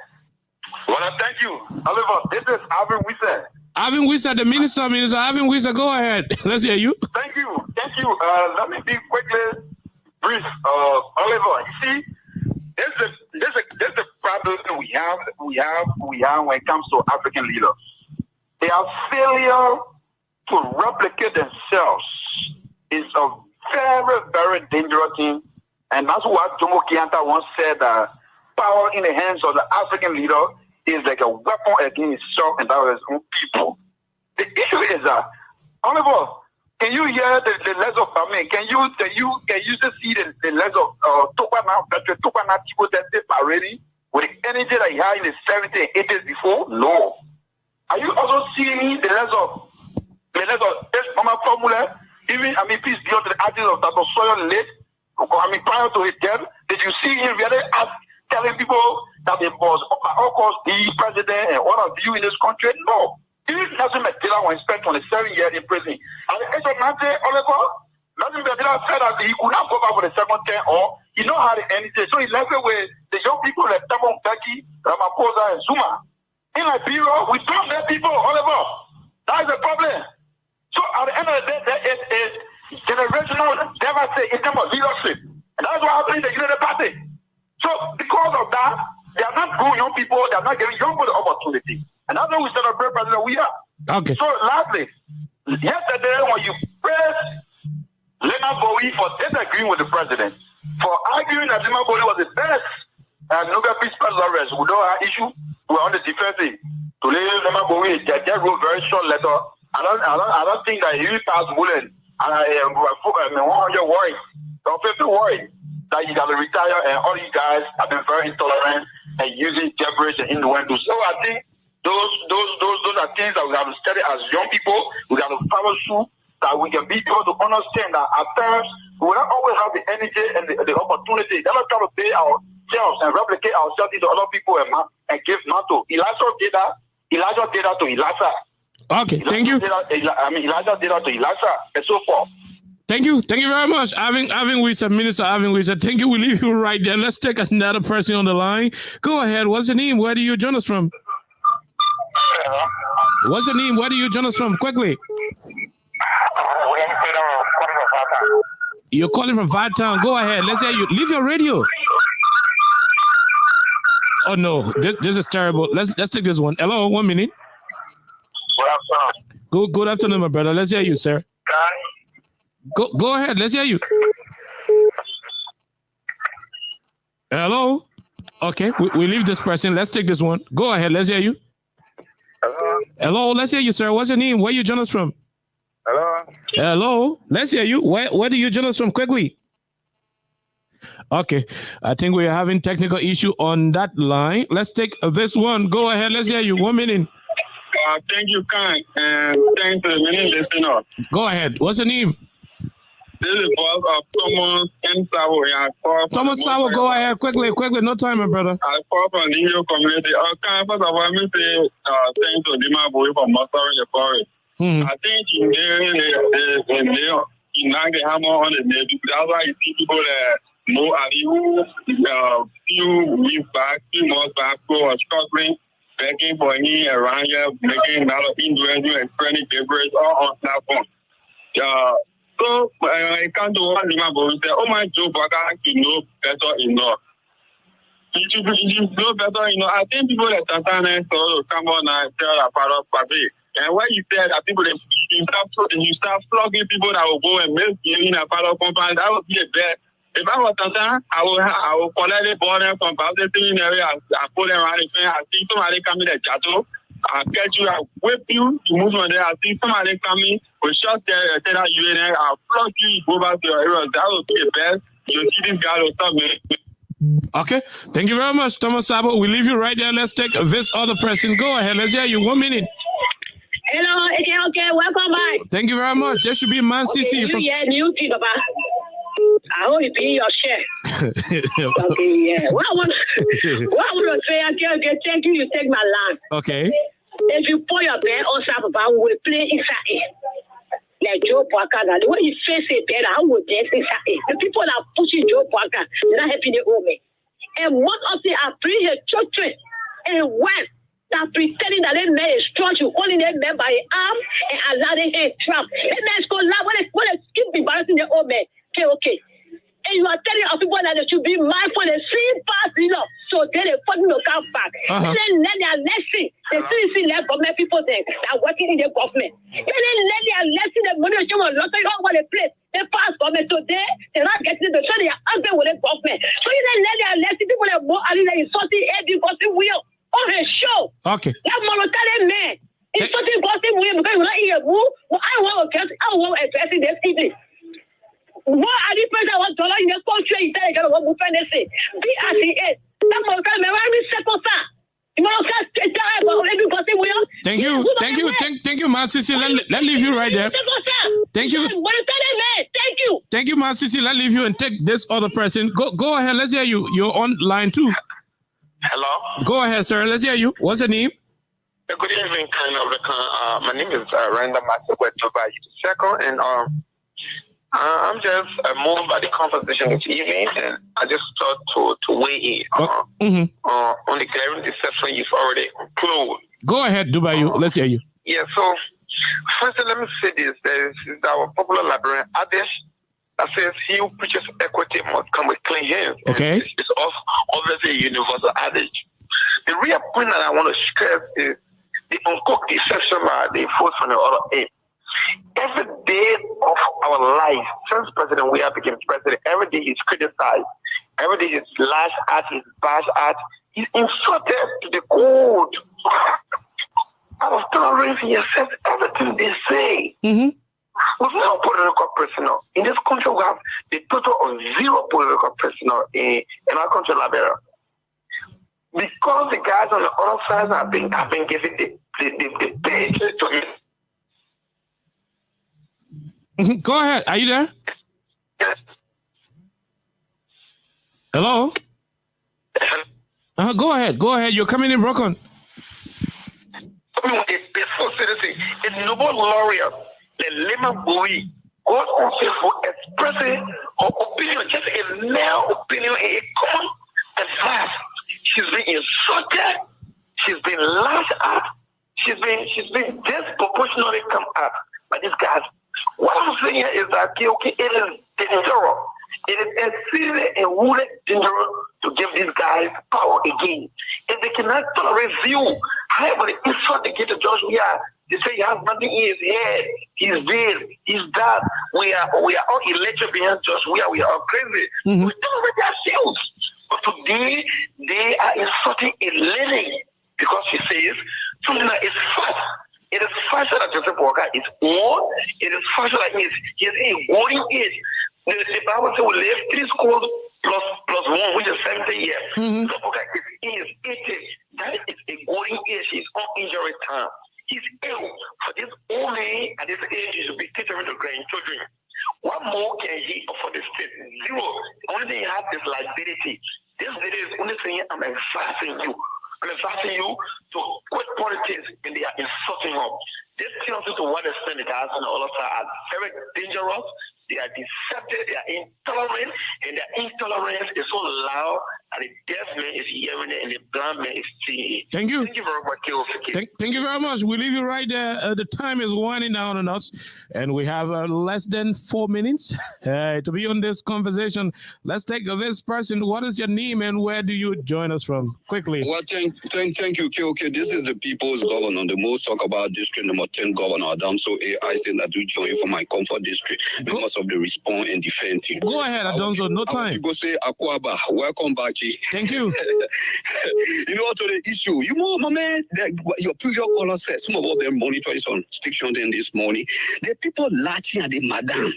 Well, thank you. Oliver, this is Alvin Wisse. Alvin Wisa, the minister, Alvin Wisa, go ahead. Let's hear you. Thank you. Let me be quickly brief. Oliver, you see, there's a problem we have when it comes to African leaders. They are failure to replicate themselves is a very, very dangerous thing. And that's what Jomo Kenyatta once said, that power in the hands of the African leader is like a weapon against himself and that of his own people. The issue is that, Oliver, can you hear the legs of Bame? Can you just see the legs of Tupana people that they already with the energy that he had in the 70s and 80s before? No. Are you also seeing the legs of this Mama Formula? Even, peace be unto the artist of Tato Soyo late, prior to his death, did you see him really telling people that they must, of course, be president and all of you in this country? No. Even Nelson Mandela was spent 27 years in prison. At the age of 90, Oliver, Nelson Mandela said that he could not go back for the second term, or he know how to end it. So he left it with the young people like Thabo Mbeki, Ramaphosa, and Zuma. In Liberia, we don't let people, Oliver. That is the problem. So at the end of the day, there is generational deficit in terms of leadership. And that's what happened in the Unity Party. So because of that, they are not growing young people, they are not giving young people the opportunity. And that's why we celebrate President we are. Okay. So lastly, yesterday when you praised Leonard Bowie for disagreeing with the president, for arguing that Leonard Bowie was the best Nobel Peace Prize laureate, we don't have issue, we're on the defensive. Today, Leonard Bowie, they just wrote a very short letter. I don't think that he will pass bullet. And I'm worried. I'm people worried that he got to retire, and all you guys have been very intolerant and using gibberish and innuendo. So I think those are things that we have to study as young people. We got to follow through, that we can be able to understand that at times we will not always have the energy and the opportunity. They're not trying to pay ourselves and replicate ourselves into other people and give mantle. Elijah did that to Elisha. Okay, thank you. Elijah did that to Elisha and so forth. Thank you very much, Alvin Wisa, Minister Alvin Wisa. Thank you. We leave you right there. Let's take another person on the line. Go ahead. What's your name? Where do you join us from? What's your name? Where do you join us from? Quickly. You're calling from Vattown. Go ahead. Let's hear you. Leave your radio. Oh no, this is terrible. Let's take this one. Hello, 1 minute. Good afternoon, my brother. Let's hear you, sir. Go ahead. Let's hear you. Hello. Okay, we leave this person. Let's take this one. Go ahead. Let's hear you. Hello. Let's hear you, sir. What's your name? Where you join us from? Hello. Let's hear you. Where do you join us from? Quickly. Okay, I think we are having technical issue on that line. Let's take this one. Go ahead. Let's hear you. 1 minute. Thank you, Khan, and thanks to the many listeners. Go ahead. What's your name? This is boss of Thomas M. Savo. Thomas Savo, go ahead. Quickly. No time, my brother. I call from the New community. Khan, first of all, let me say thanks to Dima Boy for mastering the forest. I think he knocked the hammer on the nail. That's why you see people that know Ali, few months back, who was struggling, begging for him around here, making a lot of influential and friendly papers all on platform. So I can't do one thing about it. Oh my Joe Baka to know better enough. You should know better enough. I think people that sometimes come on and tell a part of Papi. And when you said that people you start flogging people that will go and make you in a part of company, that would be a bad. If I was Tantan, I will collect the border from Baptist area and put them around the fence. I see somebody coming at Jato. I'll catch you, I'll whip you, you move on there. I see somebody coming, will shut there, tell that you in there, I'll flog you, go back to your area. That would be the best. You see this guy will stop me. Okay, thank you very much, Thomas Sabo. We leave you right there. Let's take this other person. Go ahead, let's hear you. 1 minute. Hello, okay, welcome back. Thank you very much. There should be Man CC. Okay, new thing about. I want to be your share. Okay, yeah. What I want to say, okay, thank you. You take my land. Okay. If you pour your bed on top of it, we play inside it. Like Joe Parker, the way you face it better, how would dance inside it? The people that are pushing Joe Parker, they're not helping the woman. And one of them are bringing her children and when that pretending that that man is strong, you holding that man by the arm and allowing him trap. That man's going to laugh when they keep embarrassing the old man. Okay. And you are telling our people that they should be mindful and see past enough. So then they fucking will come back. And then learn their lesson. They see their government people there that are working in the government. And then learn their lesson, the money that you want to all over the place. They pass government. So they're not getting the so they are angry with the government. So you then learn their lesson. People that more are insulting every gossip wheel on his show. Okay. That Moroccan man. Insulting gossip wheel because you're not in a move. Well, I want to address it this evening. What are the president was dollar in the country? He said, "I want to find this. Be as he is." That Moroccan man, why we settle that? You want to Thank you, thank you, Masisi. Let leave you right there. Thank you. Thank you, Masisi. Let leave you and take this other person. Go ahead. Let's hear you. You're on line 2. Hello. Go ahead, sir. Let's hear you. What's your name? Good evening, my name is Randall Masekwetuba II, and I'm just moved by the conversation this evening, and I just thought to weigh in on the glaring deception you've already closed. Go ahead, Dubai. Let's hear you. Yeah, so first let me say this. There is our popular Liberian adage that says he who preaches equity must come with clean hands. Okay. It's obviously a universal adage. The real point that I want to stress is the uncooked deception by the force from the other end. Every day of our life, since President we have become president, every day he's criticized. Every day he's lashed at, he's bashed at, he's insulted to the code. Out of tolerance, he accepts everything they say. With no political personnel. In this country, we have the total of 0 political personnel in our country, Liberia. Because the guys on the other side have been given the page to me. Go ahead. Are you there? Hello? Go ahead. Go ahead. You're coming in broken. A peaceful citizen, a noble laureate, the Lema Bowie, God also for expressing her opinion, just a mere opinion, a common advice. She's been insulted, she's been laughed at, she's been disproportionately come at by these guys. What I'm saying here is that okay, it is dangerous. It is exceedingly and really dangerous to give these guys power again. If they cannot tolerate you, however they insult they get to Josh, they say he has nothing in his head. He's this, he's that. We are all elected behind Josh. We are all crazy. We tolerate their shields. But today they are insulting a lady because she says something that is fast. It is faster that Joseph Walker is old. It is faster that he is a golden age. The Bible says we live 3 schools plus 1, which is 70 years. Joseph Walker is 80. That is a golden age. He's on injury time. He's ill. For this old man at this age, he should be catering to grandchildren. What more can he offer the state? 0. The only thing he has is liability. This lady is only saying, I'm advising you. I'm advising you to quit politics, and they are insulting her. This tells you to what extent the guys on the other side are very dangerous. They are deceptive, they are intolerant, and their intolerance is so loud that the deaf man is hearing it and the blind man is seeing it. Thank you. Thank you very much, Thank you very much. We leave you right there. The time is winding down on us, and we have less than 4 minutes to be on this conversation. Let's take this person. What is your name and where do you join us from? Quickly. Well, thank you, KOK. This is the people's governor, the most talk about district number 10 governor, Adamso AI, saying that we join from my comfort district because of the response and defend team. Go ahead, Adonso. No time. People say, Akwaba, welcome back, G. Thank you. You know, to the issue, you know, my man, your previous caller said, some of them monitor this on station then this morning. The people latching at the madam.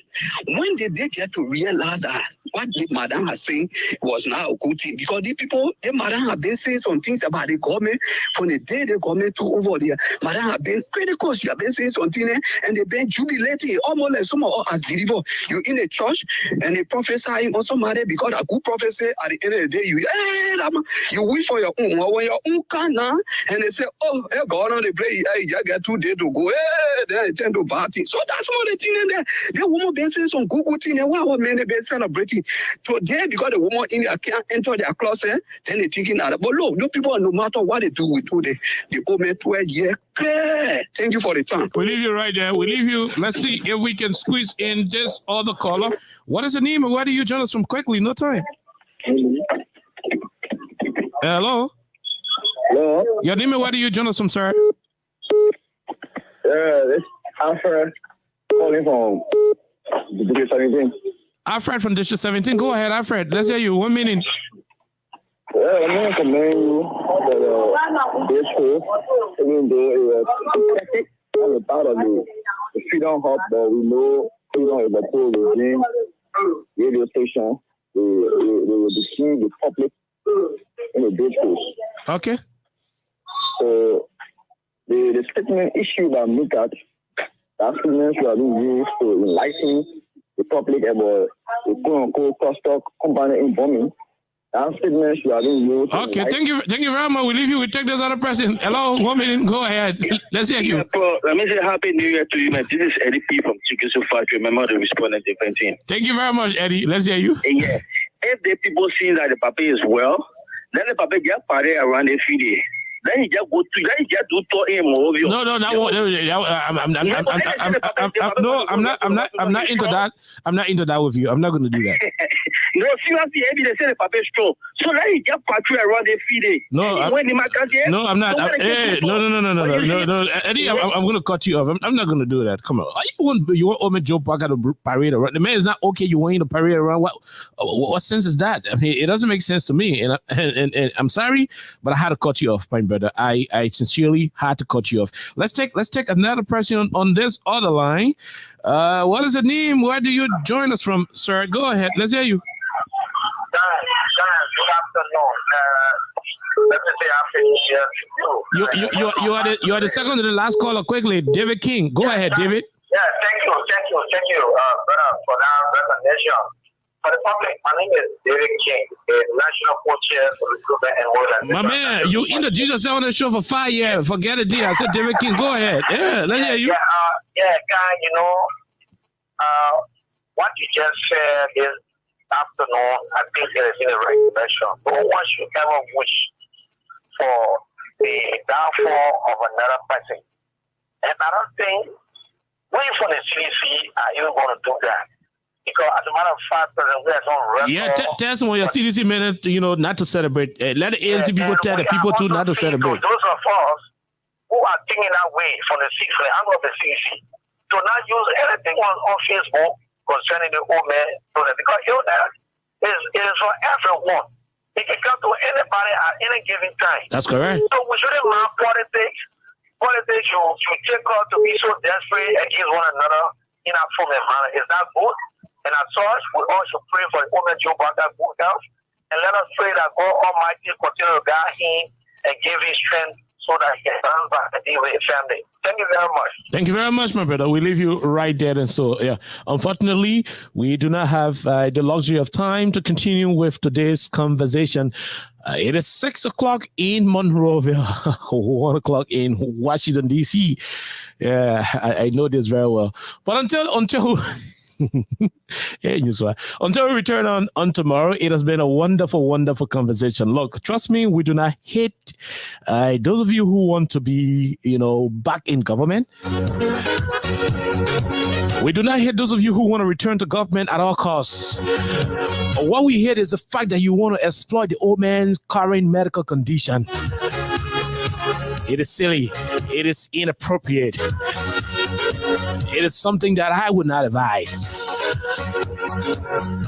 When did they get to realize that what the madam has saying was now a good thing? Because the people, the madam have been saying some things about the government from the day the government took over there. Madam have been critical. She have been saying something and they've been jubilating, almost like some of us as believers. You in a church and they prophesying on somebody because a good prophecy at the end of the day, you wish for your own, or when your own can now, and they say, oh, hey, God on the play, hey, you got 2 days to go, hey, then tend to party. So that's all the thing in there. They won't be saying some Google thing, and what men they been celebrating society. Today, because the woman in there can't enter their closet, then they're thinking that. But look, those people, no matter what they do, we do the woman 12 years. Thank you for the time. We leave you right there. We leave you. Let's see if we can squeeze in this other caller. What is the name and where do you join us from quickly? No time. Hello? Hello? Your name and where do you join us from, sir? This Alfred calling from District 17. Alfred from District 17. Go ahead, Alfred. Let's hear you. 1 minute. I'm going to commend you for this show, even though it was hectic. I'm a part of the Freedom Hub, but we know Freedom is a poor regime radio station. They will deceive the public in a big show. Okay. So the statement issued by MICAT, that statements were being used to enlighten the public about the quote-unquote cross-talk company informing. That statements were being used. Okay, thank you very much. We leave you. We take this other person. Hello, 1 minute. Go ahead. Let's hear you. Let me say Happy New Year to you, man. This is Eddie P from Chikisu Factory. Remember the respondent defense. Thank you very much, Eddie. Let's hear you. Yeah. If the people see that the papa is well, then the papa get parade around every day. Then he just go to, then he just do to him. No, I'm not into that. I'm not into that with you. I'm not going to do that. No, seriously, Eddie, they say the papa is strong. So then he just patrol around every day. No, I'm not. No. Eddie, I'm going to cut you off. I'm not going to do that. Come on. You want Ome Joe Parker to parade around? The man is not okay. You want him to parade around? What sense is that? I mean, it doesn't make sense to me. And I'm sorry, but I had to cut you off, my brother. I sincerely had to cut you off. Let's take another person on this other line. What is the name? Where do you join us from, sir? Go ahead. Let's hear you. Good afternoon. Let me say Happy New Year to you. You are the second to the last caller. Quickly, David King. Go ahead, David. Yeah, thank you, brother, for that recognition. For the public, my name is David King, the national co-chair for recruitment and world. My man, you introduced yourself on the show for 5 years. Forget it, I said David King. Go ahead. Yeah, let's hear you. Guy, what you just said this afternoon, I think it is in the right direction. No one should ever wish for the downfall of another person. And I don't think we from the CDC are even going to do that. Because as a matter of fact, we have some record. Yeah, tell some of your CDC men, not to celebrate. Let the ANC people tell the people too not to celebrate. Those of us who are thinking that way from the angle of the CDC, do not use anything on Facebook concerning the old man, because illness is for everyone. It can come to anybody at any given time. That's correct. So we shouldn't mind politics. Politics should take us to be so desperate against one another in a form and manner. Is that good? And as such, we also pray for the woman Joe Biden good health. And let us pray that God Almighty continue to guide him and give him strength so that he can stand back and deal with his family. Thank you very much. Thank you very much, my brother. We leave you right there. And so, yeah, unfortunately, we do not have the luxury of time to continue with today's conversation. It is 6 o'clock in Monroeville, 1 o'clock in Washington, D.C. Yeah, I know this very well. But until we return on tomorrow, it has been a wonderful conversation. Look, trust me, we do not hate those of you who want to be, back in government. We do not hate those of you who want to return to government at all costs. What we hate is the fact that you want to exploit the old man's current medical condition. It is silly. It is inappropriate. It is something that I would not advise.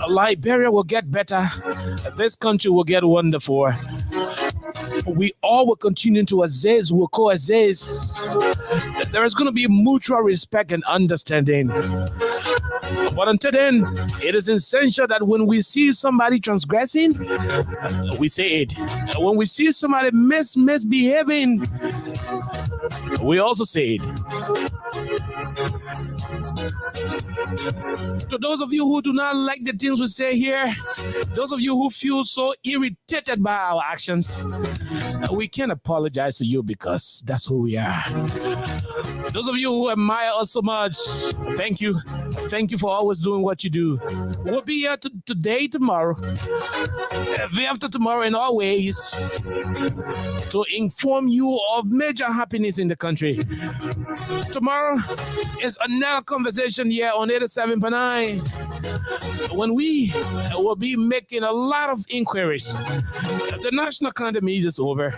Liberia will get better. This country will get wonderful. We all will continue to exist, will coexist. There is going to be mutual respect and understanding. But until then, it is essential that when we see somebody transgressing, we say it. When we see somebody misbehaving, we also say it. To those of you who do not like the things we say here, those of you who feel so irritated by our actions, we can apologize to you because that's who we are. Those of you who admire us so much, thank you. Thank you for always doing what you do. We'll be here today, tomorrow, day after tomorrow, and always to inform you of major happenings in the country. Tomorrow is another conversation here on 87.9 when we will be making a lot of inquiries. The National Academy is over.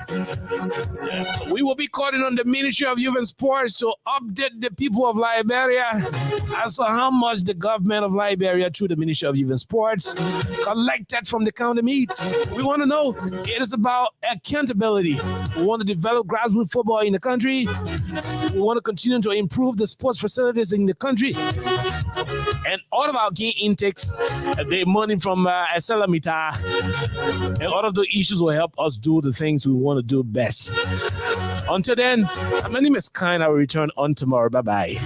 We will be calling on the Ministry of Youth and Sports to update the people of Liberia as to how much the government of Liberia, through the Ministry of Youth and Sports, collected from the county meet. We want to know. It is about accountability. We want to develop grassroots football in the country. We want to continue to improve the sports facilities in the country. And all of our key intakes, the money from Eselamita, and all of the issues will help us do the things we want to do best. Until then, my name is Kine. I will return on tomorrow. Bye-bye.